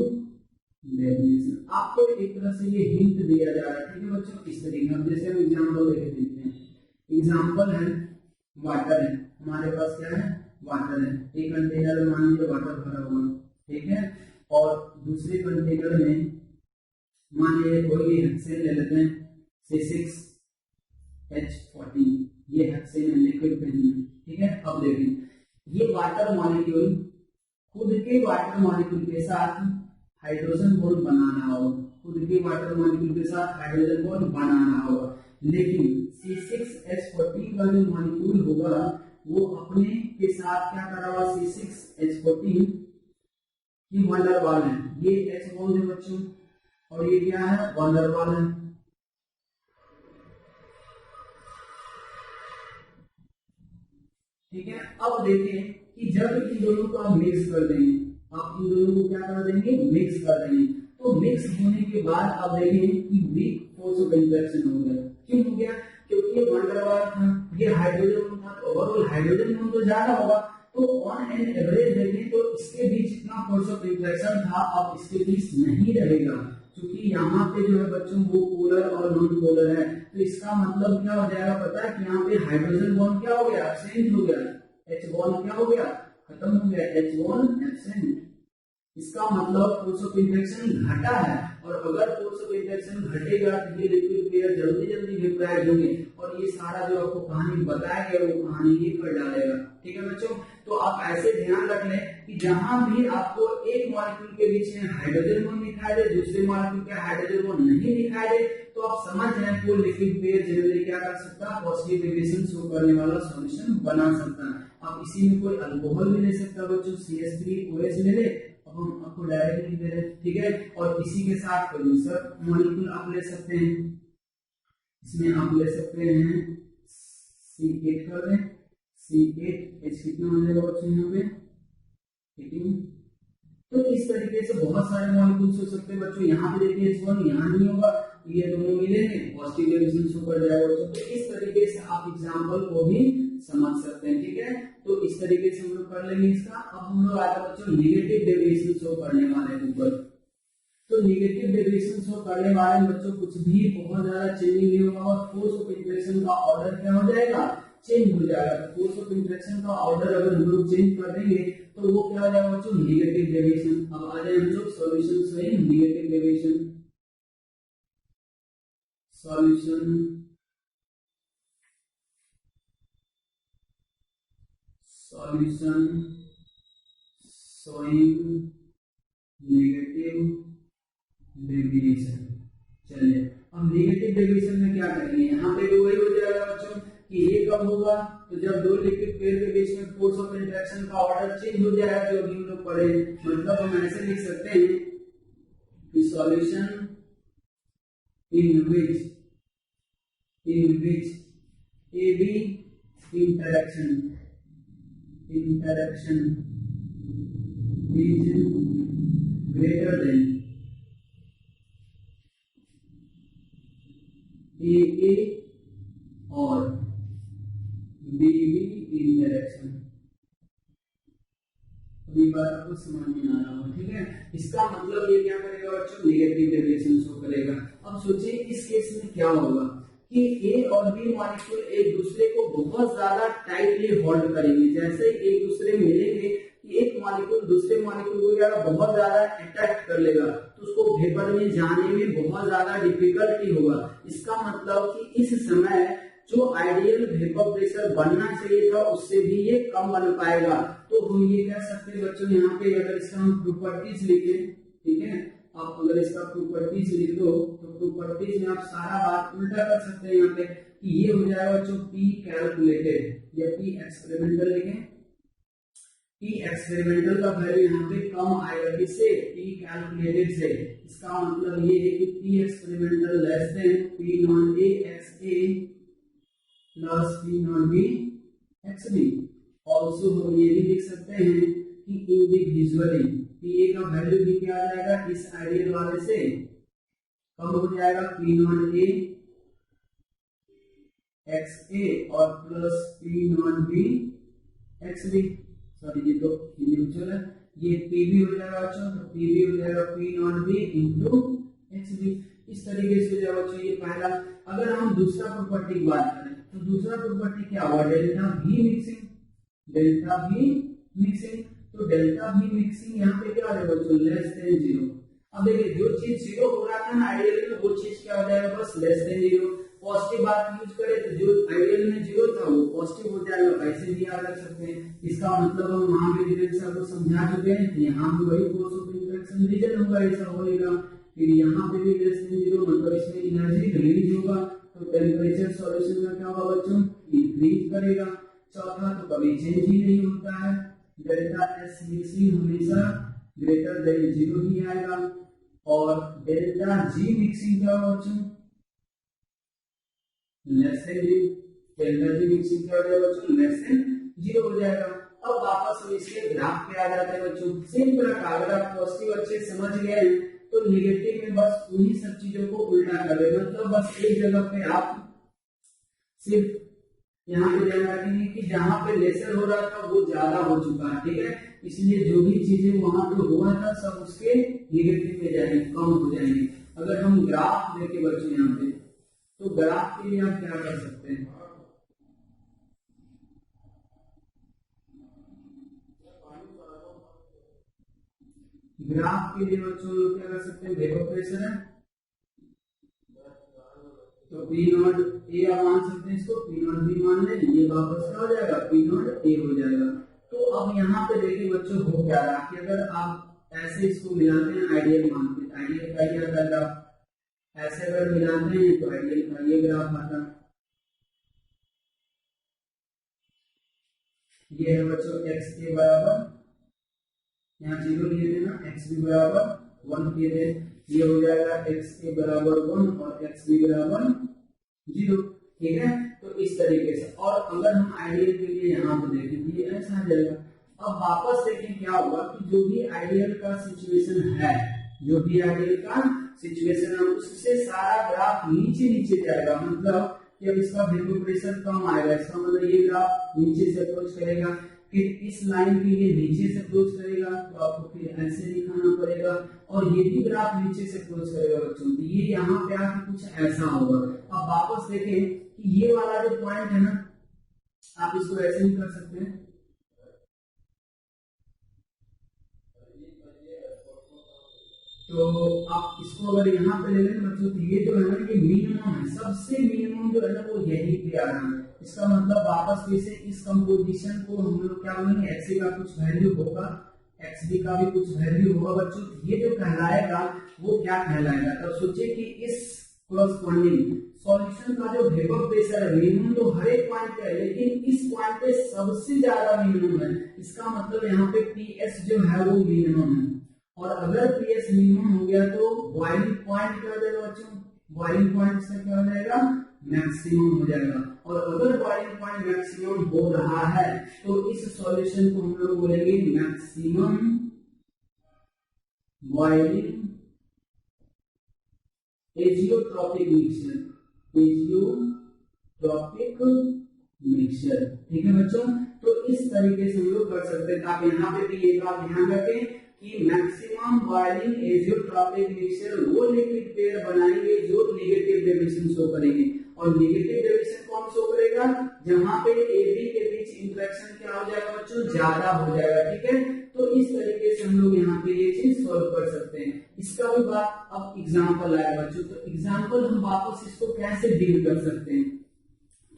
deviation. आपको एक तरह से ये हिंट दिया जा रहा है, ठीक है बच्चों। इस तरीके का जैसे हम एग्जाम्पल देख देखते हैं। एग्जाम्पल है वाटर है, हमारे पास क्या है, वाटर है। एक कंटेनर में मान लीजिए वाटर भरा हुआ, ठीक है, और दूसरे कंटेनर में मान लीजिए कोई भी हेक्सेन ले लेते हैं, C6H14, ये हेक्सेन है लिक्विड फेज में, ठीक है। अब देखिए ये वाटर मॉलिक्यूल खुद के वाटर मॉलिक्यूल के साथ हाइड्रोजन बॉन्ड बनाना होगा, खुद के वाटर मॉलिक्यूल के साथ हाइड्रोजन बॉन्ड बनाना होगा, लेकिन C6H14 का जो मॉलिक्यूल होगा वो अपने के साथ क्या कर रहा होगा, C6H14 की वंडरवाल है, ये H बॉन्ड है बच्चों, और ये क्या है, वंडरवाल है, ठीक है। अब देखें कि जब इन दोनों को आप मिक्स कर देंगे, आप इन दोनों को क्या कर देंगे, मिक्स कर देंगे, तो मिक्स होने के बाद आप देखें कि वीक फोर्स ऑफ इंटरेक्शन हो गया। क्यों हो गया, क्योंकि ये वंडरवाल था, ये हाइड्रोजन था, तो ओवरऑल हाइड्रोजन बॉन्ड तो ज्यादा होगा, तो ऑन एन एवरेज देखें तो इसके बीच इतना फोर्स ऑफ इंटरेक्शन था, अब इसके बीच नहीं रहेगा, क्योंकि यहाँ पे जो है बच्चों वो पोलर और नॉन पोलर है, तो इसका मतलब क्या हो जाएगा पता है कि यहाँ पे हाइड्रोजन बॉन्ड क्या हो गया, एब्सेंट हो गया, H बॉन्ड क्या हो गया, खत्म हो गया, H बॉन्ड एब्सेंट। इसका मतलब फोर्स ऑफ इंटरेक्शन घटा है, और अगर फोर्स ऑफ इंटरेक्शन घटेगा तो ये लिक्विड पेयर जल्दी जल्दी वेपोराइज होंगे, और ये सारा जो आपको कहानी बताया गया वो कहानी ये कर डालेगा, ठीक है बच्चों। तो आप ऐसे ध्यान रख लें कि जहां भी आपको एक मॉलिक्यूल के बीच में हाइड्रोजन बॉन्ड दिखाई दे, दूसरे मॉलिक्यूल के हाइड्रोजन बॉन्ड नहीं दिखाई दे, तो आप समझ जाएं वो लिक्विड पेयर जनरली क्या कर सकता है, पॉजिटिव डेविएशन शो करने वाला सॉल्यूशन बना सकता है। आप इसी में कोई अल्कोहल भी ले सकता है बच्चों, CH3OH ले ले, अब हम आपको डायरेक्ट लिख दे रहे हैं, ठीक है। और इसी के साथ कोई दूसरा मॉलिक्यूल आप ले सकते हैं, इसमें आप ले सकते हैं C8 कर दें, C8H कितना हो जाएगा बच्चों यहाँ पे 18। तो इस तरीके से बहुत सारे मॉलिक्यूल्स हो सकते हैं बच्चों। यहाँ पे देखिए H1 यहाँ नहीं होगा, ये दोनों मिलेंगे पॉजिटिव डेविएशन शो कर जाएगा बच्चों। तो इस तरीके से आप एग्जांपल को भी समझ सकते हैं, ठीक है। तो इस तरीके से हम लोग कर लेंगे इसका। अब हम लोग आगे बच्चों नेगेटिव डेविएशन शो करने वाले हैं ऊपर। तो नेगेटिव डेविएशन शो करने वाले बच्चों कुछ भी बहुत ज्यादा चेंजिंग नहीं होगा, और फोर्स ऑफ इंटरेक्शन का ऑर्डर क्या हो जाएगा, चेंज हो जाएगा। फोर्स ऑफ इंटरेक्शन का ऑर्डर अगर हम लोग चेंज कर देंगे तो वो क्या हो जाएगा बच्चों, नेगेटिव डेविएशन। अब आ जाए हम लोग सॉल्यूशन से negative deviation, solution showing negative deviation. चलिए अब नेगेटिव डेविएशन में क्या करेंगे, यहाँ पे भी वही हो जाएगा बच्चों कि ये कब होगा, तो जब दो लिक्विड पेयर के बीच में फोर्स ऑफ इंटरेक्शन का ऑर्डर चेंज हो जाएगा, जो भी हम लोग पढ़े। मतलब हम ऐसे लिख सकते हैं कि solution in which AB interaction is greater than AA और BB interaction। ये बात आपको समझ में आ रहा होगा, ठीक है। इसका मतलब ये क्या करेगा बच्चों, नेगेटिव डेविएशन शो करेगा। अब सोचिए इस केस में क्या होगा कि ए और बी मॉलिक्यूल एक दूसरे को बहुत ज्यादा टाइटली होल्ड करेंगे। जैसे एक दूसरे मिलेंगे, एक मॉलिक्यूल दूसरे मॉलिक्यूल को क्या बहुत ज्यादा अट्रैक्ट कर लेगा, तो उसको वेपर में जाने में बहुत ज्यादा डिफिकल्टी होगा। इसका मतलब कि इस समय जो आइडियल वेपर प्रेशर बनना चाहिए था उससे भी ये कम बन पाएगा। तो हम ये कह सकते हैं बच्चों, यहाँ पे अगर इसका हम प्रॉपर्टीज लिखे, ठीक है, आप अगर इसका प्रॉपर्टीज लिख दो तो प्रॉपर्टीज में आप सारा बात उल्टा कर सकते हैं यहाँ पे कि ये हो जाएगा बच्चों P कैलकुलेटेड या P एक्सपेरिमेंटल लिखें। P एक्सपेरिमेंटल का वैल्यू यहाँ पे कम आएगा, किससे, P कैलकुलेटेड से। इसका मतलब ये है कि P experimental less than P not A XA plus P not B XB। Also हम ये भी लिख सकते हैं कि इंडिविजुअली पीए का वैल्यू भी क्या आ जाएगा, इस आइडियल वाले से कम हो जाएगा, P नॉट A XA और plus P not B XB। Sorry ये तो इंडिविजुअल है, ये P भी हो जाएगा बच्चों, तो P भी हो जाएगा P not B into X B. इस तरीके से हो जाएगा बच्चों ये पहला। अगर हम दूसरा प्रॉपर्टी की बात करें तो दूसरा प्रॉपर्टी क्या हुआ, डेल्टा भी मिक्सिंग, डेल्टा भी मिक्सिंग। तो डेल्टा भी मिक्सिंग यहाँ पे क्या है बच्चों, लेस देन जीरो। अब देखिए जो चीज जीरो हो रहा था ना आइडियल में, वो चीज क्या हो जाएगा, बस लेस देन जीरो। पॉजिटिव बात यूज करें तो जो आइडियल में जीरो था वो पॉजिटिव हो जाएगा, ऐसे भी याद रख सकते हैं। इसका मतलब हम वहां पे डिफरेंशियल को समझा चुके हैं, यहाँ भी वही फोर्स ऑफ इंटरेक्शन रीजन होगा, ऐसा होगा। फिर यहाँ पे भी लेस देन जीरो, मतलब इसमें एनर्जी रिलीज होगा, तो टेम्परेचर सॉल्यूशन में क्या होगा बच्चों, इंक्रीज करेगा। चौथा तो कभी चेंज ही नहीं होता है, डेल्टा एस मिक्सिंग हमेशा ग्रेटर देन जीरो ही आएगा। और डेल्टा जी मिक्सिंग क्या होगा बच्चों, less than zero. Delta G mixing क्या हो जाएगा बच्चों, लेस देन जीरो हो जाएगा। अब वापस हम इसके ग्राफ पे आ जाते हैं बच्चों। सेम प्रकार अगर आप पॉजिटिव अच्छे समझ गए तो निगेटिव में बस उन्हीं सब चीजों को उल्टा कर देना। मतलब बस एक जगह पे आप सिर्फ यहाँ पे ध्यान रखेंगे कि जहाँ पे लेसर हो रहा था वो ज्यादा हो चुका है, ठीक है। इसलिए जो भी चीजें वहां पे हुआ था सब उसके निगेटिव में जाएंगे, कम हो जाएंगे। अगर हम ग्राफ देखे बच्चों यहाँ पे, तो ग्राफ के लिए आप क्या कर सकते हैं, ग्राफ के लिए बच्चों लोग क्या कर सकते हैं, वेपर प्रेशर है तो पी नॉट ए आप मान सकते हैं, इसको पी नॉट बी मान ले, ये वापस क्या हो जाएगा, पी नॉट ए हो जाएगा। तो अब यहाँ पे देखिए बच्चों हो क्या रहा कि अगर आप ऐसे इसको मिलाते हैं आइडियल मानते हैं, आइडियल का क्या आता ग्राफ, ऐसे अगर मिलाते हैं तो आइडियल का ये ग्राफ आता। ये है बच्चों एक्स के बराबर, यहाँ जीरो लिए थे ना, एक्स भी बराबर 1 किए थे, ये हो जाएगा एक्स के बराबर 1 और एक्स भी बराबर 0, ठीक है। तो इस तरीके से, और अगर हम आइडियल के लिए यहाँ पे देखें तो ये ऐसा आ जाएगा। अब वापस देखें क्या होगा कि जो भी आइडियल का सिचुएशन है, जो भी आइडियल का सिचुएशन है उससे सारा ग्राफ नीचे नीचे जाएगा। मतलब कि अब इसका वेपर प्रेशर कम आएगा, इसका मतलब ये ग्राफ नीचे से अप्रोच करेगा, फिर इस लाइन के लिए नीचे से अप्रोच करेगा, तो आपको फिर ऐसे दिखाना पड़ेगा, और ये भी ग्राफ नीचे से अप्रोच करेगा बच्चों, तो ये यहाँ पे आके कुछ ऐसा होगा। अब वापस देखें कि ये वाला जो पॉइंट है ना, आप इसको ऐसे भी कर सकते हैं, तो आप इसको अगर यहाँ पे ले लें बच्चों, तो ये जो है ना ये मिनिमम है, सबसे मिनिमम जो है ना वो यही पे आ रहा है। इसका मतलब वापस फिर से इस कंपोजिशन को हम लोग क्या बोलेंगे, एक्स का कुछ वैल्यू होगा, एक्स बी का भी कुछ वैल्यू होगा बच्चों, ये जो कहलाएगा वो क्या कहलाएगा। तो सोचिए कि इस कोरस्पॉन्डिंग सॉल्यूशन का जो वेपर प्रेशर है मिनिमम तो हर एक पॉइंट पे है, लेकिन इस पॉइंट पे सबसे ज्यादा मिनिमम है। इसका मतलब यहाँ पे पीएस जो है वो मिनिमम है, और अगर पीएस मिनिमम हो गया तो बॉइलिंग पॉइंट क्या हो जाएगा बच्चों, बॉइलिंग पॉइंट से क्या हो जाएगा, मैक्सिमम हो जाएगा। और अगर बॉइलिंग पॉइंट मैक्सिमम हो रहा है तो इस सॉल्यूशन को हम लोग बोलेंगे maximum boiling azeotropic mixture, azeotropic mixture, ठीक है बच्चों। तो इस तरीके से हम लोग कर सकते हैं। आप यहाँ पे भी एक बात ध्यान रखें कि मैक्सिमम बॉइलिंग एजियोट्रॉपिक मिक्सचर वो लिक्विड पेयर बनाएंगे जो नेगेटिव डेविएशन शो करेंगे, और नेगेटिव डेविएशन कौन शो करेगा, जहां पे ए बी के बीच इंटरेक्शन क्या हो जाएगा बच्चों, ज्यादा हो जाएगा, ठीक है। तो इस तरीके से हम लोग यहाँ पे ये चीज सॉल्व कर सकते हैं। इसका भी बात अब एग्जाम्पल आएगा बच्चों, तो एग्जाम्पल हम वापस इसको कैसे डील कर सकते हैं।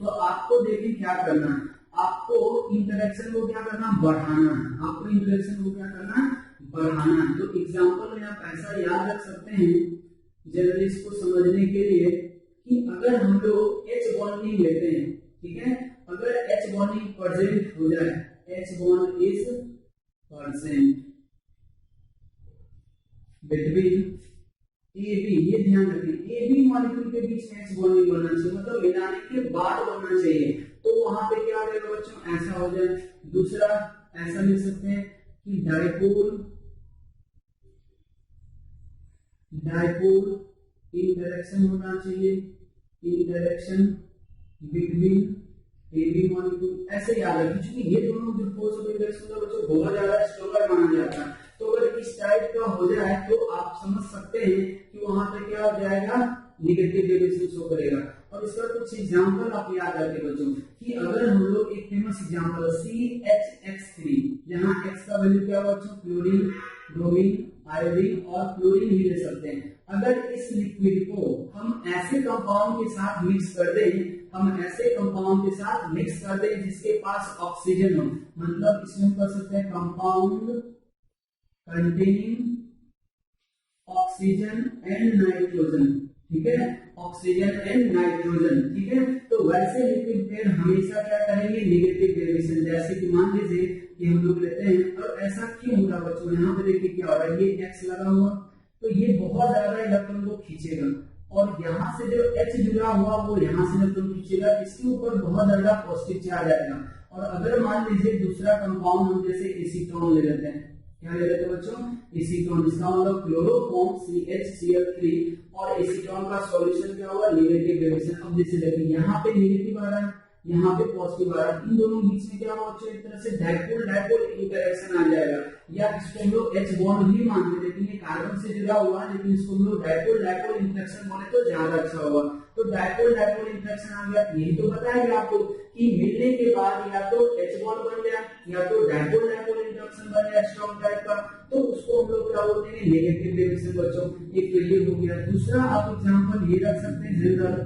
तो आपको देखिए क्या करना है, आपको इंटरेक्शन को क्या करना, बढ़ाना है, आपको इंटरेक्शन को क्या करना है, बढ़ाना है। तो एग्जाम्पल में आप ऐसा याद रख सकते हैं जनरली इसको समझने के लिए कि अगर हम लोग H बॉन्डिंग लेते हैं, ठीक है, अगर H बॉन्डिंग प्रेजेंट हो जाए, H bond is present between A B, ये ध्यान रखें ए बी मॉलिक्यूल के बीच में H बॉन्डिंग बनना चाहिए, मतलब मिलाने के बाद बनना चाहिए। तो वहां पे क्या रहेगा बच्चों, ऐसा हो जाए। दूसरा ऐसा लिख सकते हैं कि डाइपोल इंटरेक्शन होना चाहिए, इंटरेक्शन बिटवीन AB मॉलिक्यूल ऐसे याद रखिए, क्योंकि ये दोनों जो फोर्स ऑफ इंडक्शन का बच्चों बहुत ज्यादा स्ट्रॉन्गर माना जाता है। तो अगर इस टाइप का हो जाए तो आप समझ सकते हैं कि वहां पे क्या हो जाएगा, निगेटिव डेविएशन शो करेगा। और इसका कुछ एग्जांपल आप याद रखें बच्चों कि अगर हम लोग एक फेमस एग्जांपल CHX3, जहां X का वैल्यू क्या होगा बच्चों, क्लोरीन, ब्रोमीन, आयोडीन और क्लोरीन भी ले सकते हैं। अगर इस लिक्विड को हम ऐसे कंपाउंड के साथ मिक्स कर दें, हम ऐसे कंपाउंड के साथ मिक्स कर दें जिसके पास ऑक्सीजन हो, मतलब इसमें हम कर सकते हैं compound containing oxygen and nitrogen, ठीक है, ऑक्सीजन एंड नाइट्रोजन, ठीक है। तो वैसे लिक्विड में हमेशा क्या करेंगे, निगेटिव डेविएशन। जैसे कि मान लीजिए कि हम लोग लेते हैं, और ऐसा क्यों हो रहा है बच्चों, यहाँ पे देखिए क्या हो रहा है, ये X लगा हुआ तो ये बहुत ज्यादा इलेक्ट्रॉन को खींचेगा, और यहाँ से जो H जुड़ा हुआ वो यहाँ से इलेक्ट्रॉन खींचेगा, इसके ऊपर बहुत ज्यादा पॉजिटिव चार्ज आएगा। और अगर मान लीजिए दूसरा कंपाउंड हम जैसे एसीटोन ले लेते हैं, क्या ले लेते हैं बच्चों, एसीटोन, इसका मतलब क्लोरोफॉर्म CHCl3, और एसीटोन का सॉल्यूशन क्या होगा, नेगेटिव डेविएशन। अब जैसे देखिए यहाँ पे नेगेटिव आ रहा है, यहाँ पे पॉजिटिव आ रहा है, इन दोनों बीच में क्या होगा, एक तरह से डाइपोल डाइपोल इंटरेक्शन आ जाएगा, या इसको हम लोग H बॉन्ड भी मानते हैं, लेकिन ये कार्बन से जुड़ा हुआ है, लेकिन इसको हम लोग डाइपोल डाइपोल इंटरेक्शन बोले तो ज्यादा अच्छा होगा। तो डाइपोल डाइपोल इंटरेक्शन आ गया, यही तो बताएगा आपको कि मिलने के बाद या तो H बॉन्ड बन गया या तो डाइपोल डाइपोल इंटरेक्शन बन गया स्ट्रॉन्ग टाइप का, तो उसको हम लोग क्या बोलते हैं, नेगेटिव डेविएशन बच्चों। एक तो ये हो गया। दूसरा आप एग्जांपल ये रख सकते हैं जनरल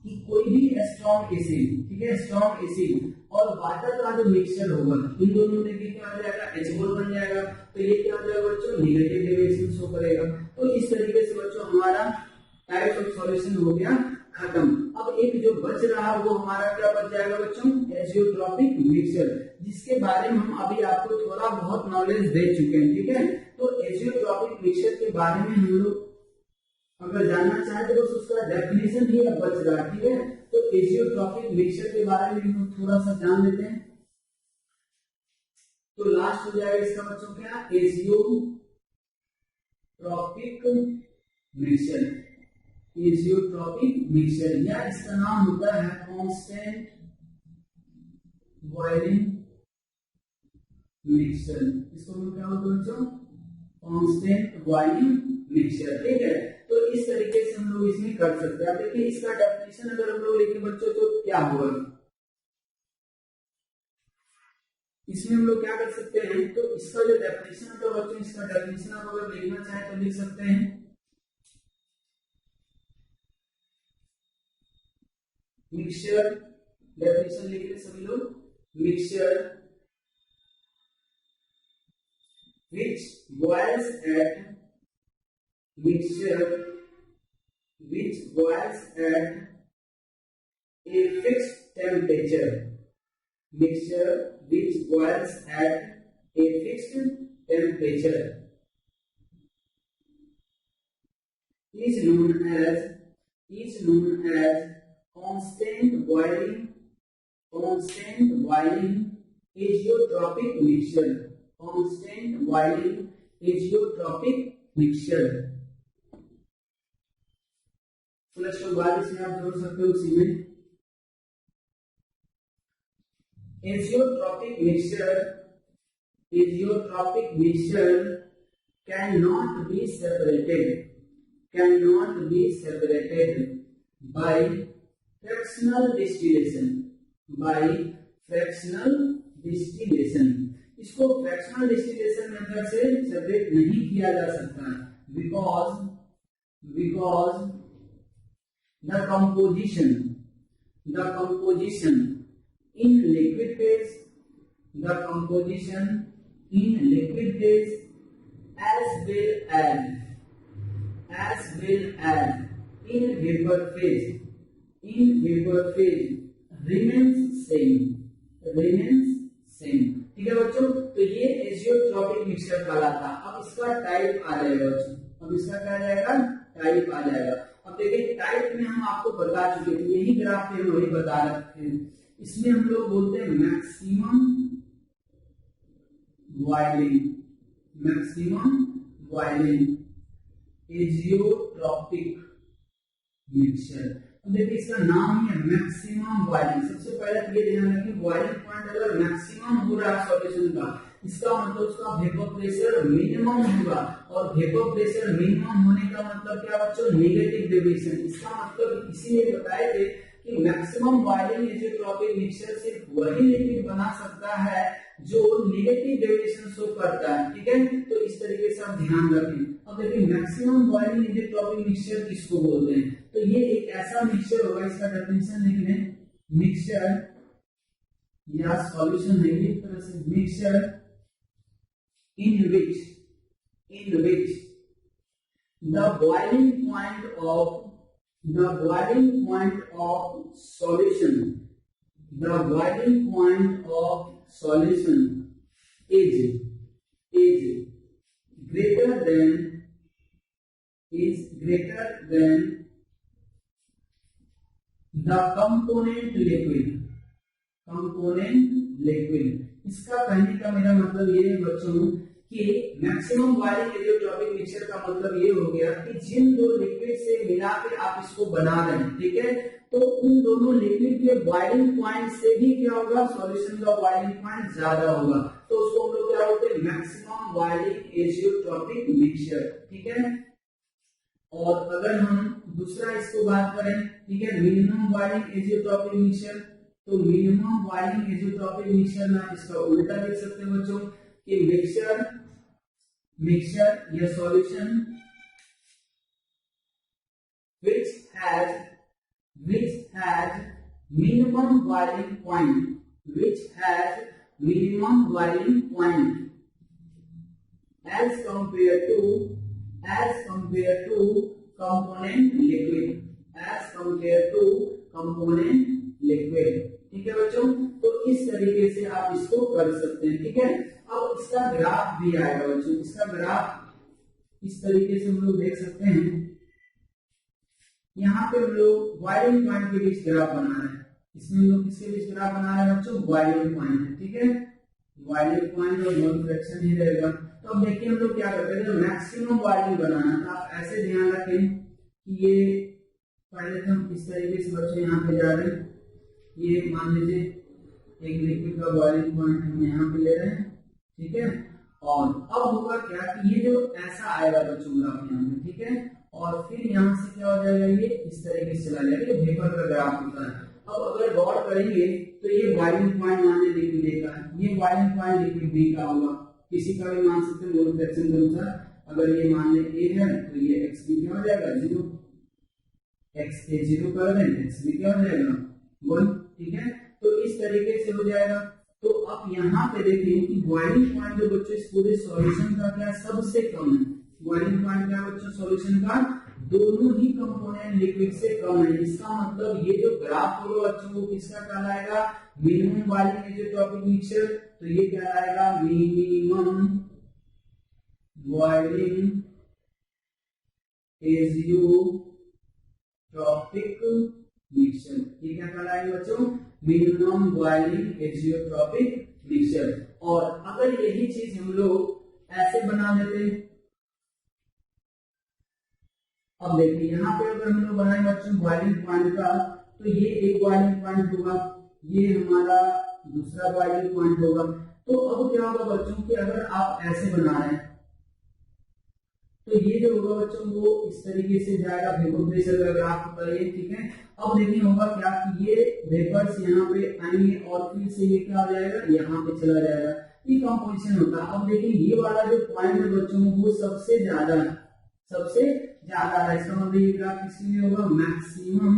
कि कोई भी स्ट्रॉन्ग एसिड, ठीक है, स्ट्रॉन्ग एसिड और वाटर का जो मिक्सचर होगा, इन दोनों में क्या हो जाएगा, H बॉन्ड बन जाएगा, तो ये क्या हो जाएगा बच्चों, नेगेटिव डेविएशन शो करेगा। तो इस तरीके से बच्चों हमारा टाइप्स ऑफ सॉल्यूशन हो गया खत्म। अब एक जो बच रहा वो हमारा क्या बच जाएगा बच्चों, एजियोट्रॉपिक मिक्सचर, जिसके बारे में हम अभी आपको थोड़ा बहुत नॉलेज दे चुके हैं, ठीक है। तो एजियोट्रॉपिक मिक्सचर के बारे में हम लोग अगर जानना चाहे तो बस उसका डेफिनेशन ही अब बच रहा है, ठीक है। तो एजियोट्रॉपिक मिक्सचर के बारे में हम थोड़ा सा जान लेते हैं। तो लास्ट हो जाएगा इसका बच्चों क्या, एजियोट्रॉपिक मिक्सचर। एजियोट्रॉपिक मिक्सचर या इसका नाम होता है कांस्टेंट बॉइलिंग मिक्सचर। इसको हम क्या बोलते हैं बच्चों, कांस्टेंट बॉइलिंग मिक्सचर, ठीक है। तो इस तरीके से हम लोग इसमें कर सकते हैं। अब देखिए इसका डेफिनेशन अगर हम लोग लिखें बच्चों तो क्या होगा, इसमें हम लोग क्या कर सकते हैं, तो इसका जो डेफिनेशन होता है बच्चों, इसका डेफिनेशन आप अगर लिखना चाहे तो लिख सकते हैं, मिक्सचर, डेफिनेशन लिख रहे सभी लोग, mixture which boils at mixture which boils at a fixed temperature, mixture which boils at a fixed temperature is known as constant boiling azeotropic mixture, constant boiling azeotropic mixture। Plus two बाद इसमें आप जोड़ सकते हो उसी में, azeotropic mixture cannot be separated by fractional distillation, इसको फ्रैक्शनल डिस्टिलेशन मेथड से सेपरेट नहीं किया जा सकता है, because the composition in liquid phase as well as in vapor phase remains same, ठीक है बच्चों। तो ये एजियोट्रॉपिक मिक्सचर कहलाता है। अब इसका टाइप आ जाएगा बच्चों, अब इसका क्या आ जाएगा, टाइप आ जाएगा। अब देखिए टाइप में हम आपको बता चुके थे, यही ग्राफ पे हम वही बता रखे हैं। इसमें हम लोग बोलते हैं मैक्सिमम बॉइलिंग एजियोट्रॉपिक मिक्सचर। तो देखिए इसका नाम ही है मैक्सिमम बॉइलिंग। सबसे पहले ये ध्यान रखिए बॉइलिंग पॉइंट अगर मैक्सिमम हो रहा है सॉल्यूशन का, इसका मतलब उसका वेपर प्रेशर मिनिमम होगा, और वेपर प्रेशर मिनिमम होने का मतलब क्या बच्चों, नेगेटिव डेविएशन। इसका मतलब इसीलिए बताए थे कि मैक्सिमम बॉइलिंग एजियोट्रॉपिक मिक्सचर सिर्फ वही लिक्विड बना सकता है जो नेगेटिव डेविएशन शो करता है, ठीक है। तो इस तरीके से आप ध्यान रखें। अब देखिए मैक्सिमम बॉइलिंग एजियोट्रॉपिक मिक्सचर किसको बोलते हैं, तो ये एक ऐसा मिक्सचर होगा, इसका डेफिनेशन देख लें, मिक्सचर या सॉल्यूशन है एक तरह से, mixture in which the boiling point of solution is greater than the component liquid। इसका कहने का मेरा मतलब ये है बच्चों कि मैक्सिमम बॉइलिंग एजियोट्रॉपिक मिक्सचर का मतलब ये हो गया कि जिन दो लिक्विड से मिलाकर आप इसको बना रहे हैं, ठीक है, तो उन दोनों लिक्विड के बॉइलिंग पॉइंट से भी क्या होगा, सॉल्यूशन का बॉइलिंग पॉइंट ज्यादा होगा, तो उसको हम लोग क्या बोलते हैं, मैक्सिमम बॉइलिंग एजियोट्रॉपिक मिक्सचर, ठीक है। और अगर हम दूसरा इसको बात करें, ठीक है, मिनिमम बॉइलिंग एजियोट्रॉपिक मिक्सचर, तो मिनिमम बॉइलिंग एजियोट्रॉपिक मिक्सचर में इसका उल्टा लिख सकते हैं बच्चों कि मिक्सचर या solution which has minimum boiling point as compared to component liquid, ठीक है बच्चों। तो इस तरीके से आप इसको कर सकते हैं, ठीक है। अब इसका ग्राफ भी आएगा बच्चों, इसका ग्राफ इस तरीके से हम लोग देख सकते हैं। यहाँ पे हम लोग बॉइलिंग पॉइंट के बीच ग्राफ बना रहे हैं, इसमें हम लोग किसके बीच ग्राफ बना रहे हैं बच्चों, बॉइलिंग पॉइंट, ठीक है, बॉइलिंग पॉइंट और मोल फ्रैक्शन ही रहेगा। तो अब देखिए हम लोग क्या करते हैं, मैक्सिमम बॉइलिंग बनाना, तो आप ऐसे ध्यान रखें कि ये पहले तो हम इस तरीके से बच्चों यहाँ पे जा रहे हैं, ये मान लीजिए एक लिक्विड का बॉइलिंग पॉइंट हम यहाँ पे ले रहे हैं, ठीक है। और अब होगा क्या कि ये जो ऐसा आएगा बच्चों ग्राफ यहाँ पे, ठीक है, और फिर यहाँ से क्या हो जाएगा, ये इस तरीके से चला जाएगा, ये वेपर का ग्राफ होता है। अब अगर गौर करेंगे तो ये बॉइलिंग पॉइंट मान लीजिए लिक्विड ए का है, ये बॉइलिंग पॉइंट लिक्विड बी का होगा, किसी का भी मान सकते हैं मोल फ्रैक्शन के अनुसार। अगर ये मान लें ए है तो ये एक्स बी क्या हो जाएगा, 0, एक्स ए 0 कर दें, एक्स बी क्या हो जाएगा 1, ठीक है। तो इस तरीके से हो जाएगा। तो अब यहाँ पे देखिए कि बॉइलिंग पॉइंट जो बच्चों इस पूरे सॉल्यूशन का क्या सबसे कम है, बॉइलिंग पॉइंट क्या बच्चों सॉल्यूशन का दोनों ही कंपोनेंट लिक्विड से कम है। इसका मतलब ये जो ग्राफ होगा बच्चों वो किसका कहलाएगा, मिनिमम बॉइलिंग एजियोट्रॉपिक मिक्सचर, तो ये कहलाएगा मिनिमम बॉइलिंग एजियोट्रॉपिक मिक्सचर, ये क्या कहलाएगा बच्चों, मिनिमम बॉइलिंग एजियोट्रॉपिक मिक्सचर। और अगर यही चीज हम लोग ऐसे बना देते, अब देखिए यहाँ पे अगर हम लोग बनाए बच्चों बॉइलिंग पॉइंट का, तो ये एक बॉइलिंग पॉइंट होगा, ये हमारा दूसरा बॉइलिंग पॉइंट होगा। तो अब क्या होगा बच्चों कि अगर आप ऐसे बना रहे हैं तो ये जो होगा बच्चों वो इस तरीके से जाएगा, वेपर प्रेशर का ग्राफ होता है, ठीक है। अब देखिए होगा क्या कि ये वेपर्स यहाँ पे आएंगे और फिर से ये क्या हो जाएगा, यहाँ पे चला जाएगा, ये कंपोजिशन होता है। अब देखिए ये वाला जो पॉइंट है बच्चों वो सबसे ज्यादा है, इसका मतलब ये ग्राफ किसके लिए होगा, maximum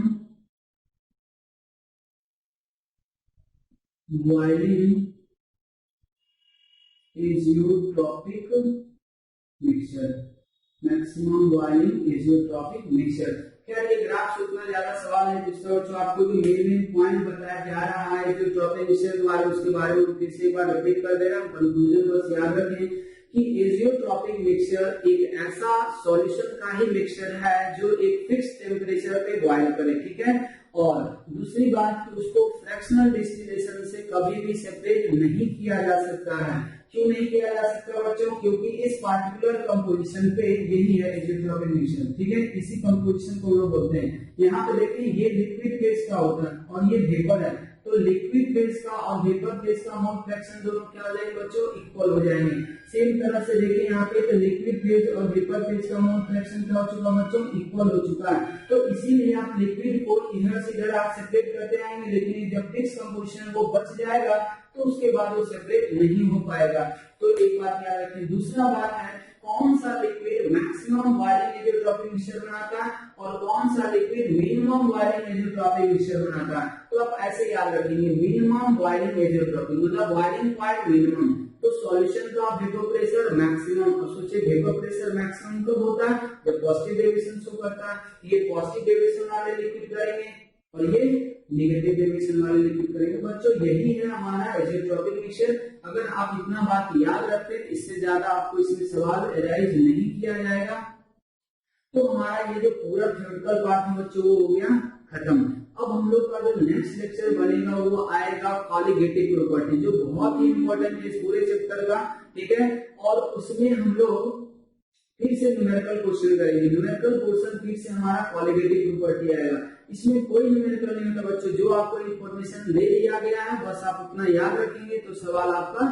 boiling azeotropic mixture, maximum boiling azeotropic mixture. क्या ये ग्राफ से उतना ज्यादा सवाल है दोस्तों, आपको जो मेन पॉइंट बताया जा रहा है एजियोट्रॉपिक मिक्सचर के बारे में, उसके बारे में फिर से एक बार रिपीट कर दे रहा हूं। कंक्लूजन बस याद रखें कि एजियोट्रॉपिक मिक्सचर एक ऐसा सॉल्यूशन का ही मिक्सचर है जो एक फिक्स टेम्परेचर पे बॉइल करे, ठीक है। और दूसरी बात कि उसको फ्रैक्शनल डिस्टिलेशन से कभी भी सेपरेट नहीं किया जा सकता है। क्यों नहीं किया जा सकता बच्चों? क्योंकि इस पार्टिकुलर कंपोजिशन पे यही है एजियोट्रोपिक मिक्सचर, ठीक है। इसी कंपोजिशन को लोग बोलते हैं। यहाँ पे देखिए ये लिक्विड फेज का होता है और ये वेपर है, तो लिक्विड फेज का और वेपर फेज का मोल फ्रैक्शन दोनों क्या हो जाएंगे बच्चों? इक्वल हो जाएंगे। सेम तरह से देखिए यहाँ पे तो लिक्विड फेज और वेपर फेज का मोल फ्रैक्शन क्या हो चुका बच्चों? इक्वल हो चुका है। तो इसीलिए आप लिक्विड को इधर से इधर आप सेपरेट करते आएंगे, लेकिन जब फिक्स कंपोजिशन वो बच जाएगा तो उसके बाद वो सेपरेट नहीं हो पाएगा। तो एक बात याद रखें। दूसरा बात है कौन सा लिक्विड मैक्सिमम वायरिंग एजियोट्रोपिक मिक्सचर बनाता है और कौन सा लिक्विड मिनिमम वायरिंग एजियोट्रोपिक मिक्सचर बनाता है। तो आप ऐसे याद रखेंगे, मिनिमम वायरिंग एजियोट्रोपिक मतलब वायरिंग पॉइंट मिनिमम, तो सॉल्यूशन का वेपर प्रेशर मैक्सिमम। और सोचिए वेपर प्रेशर मैक्सिमम कब होता है? जब पॉजिटिव डेविएशन शो करता है। ये पॉजिटिव डेविएशन वाले लिक्विड करेंगे और ये नेगेटिव डेविएशन वाले लिक्विड करेंगे। बच्चों यही है हमारा एजियोट्रोपिक मिक्सचर। अगर आप इतना बात याद रखते हैं, इससे ज्यादा आपको इसमें सवाल एराइज नहीं किया जाएगा। तो हमारा ये जो पूरा थ्योरेटिकल पार्ट है बच्चों वो हो गया खत्म। अब हम लोग का जो नेक्स्ट लेक्चर बनेगा वो आएगा कॉलिगेटिव प्रॉपर्टी, जो बहुत ही इंपॉर्टेंट है इस पूरे चैप्टर का, ठीक है। और उसमें हम लोग फिर से न्यूमेरिकल क्वेश्चन करेंगे। न्यूमेरिकल पोर्शन फिर से हमारा कॉलिगेटिव प्रॉपर्टी आएगा। इसमें कोई न्यूमेरिकल नहीं होता बच्चों, जो आपको इन्फॉर्मेशन ले लिया गया है बस आप उतना याद रखेंगे तो सवाल आपका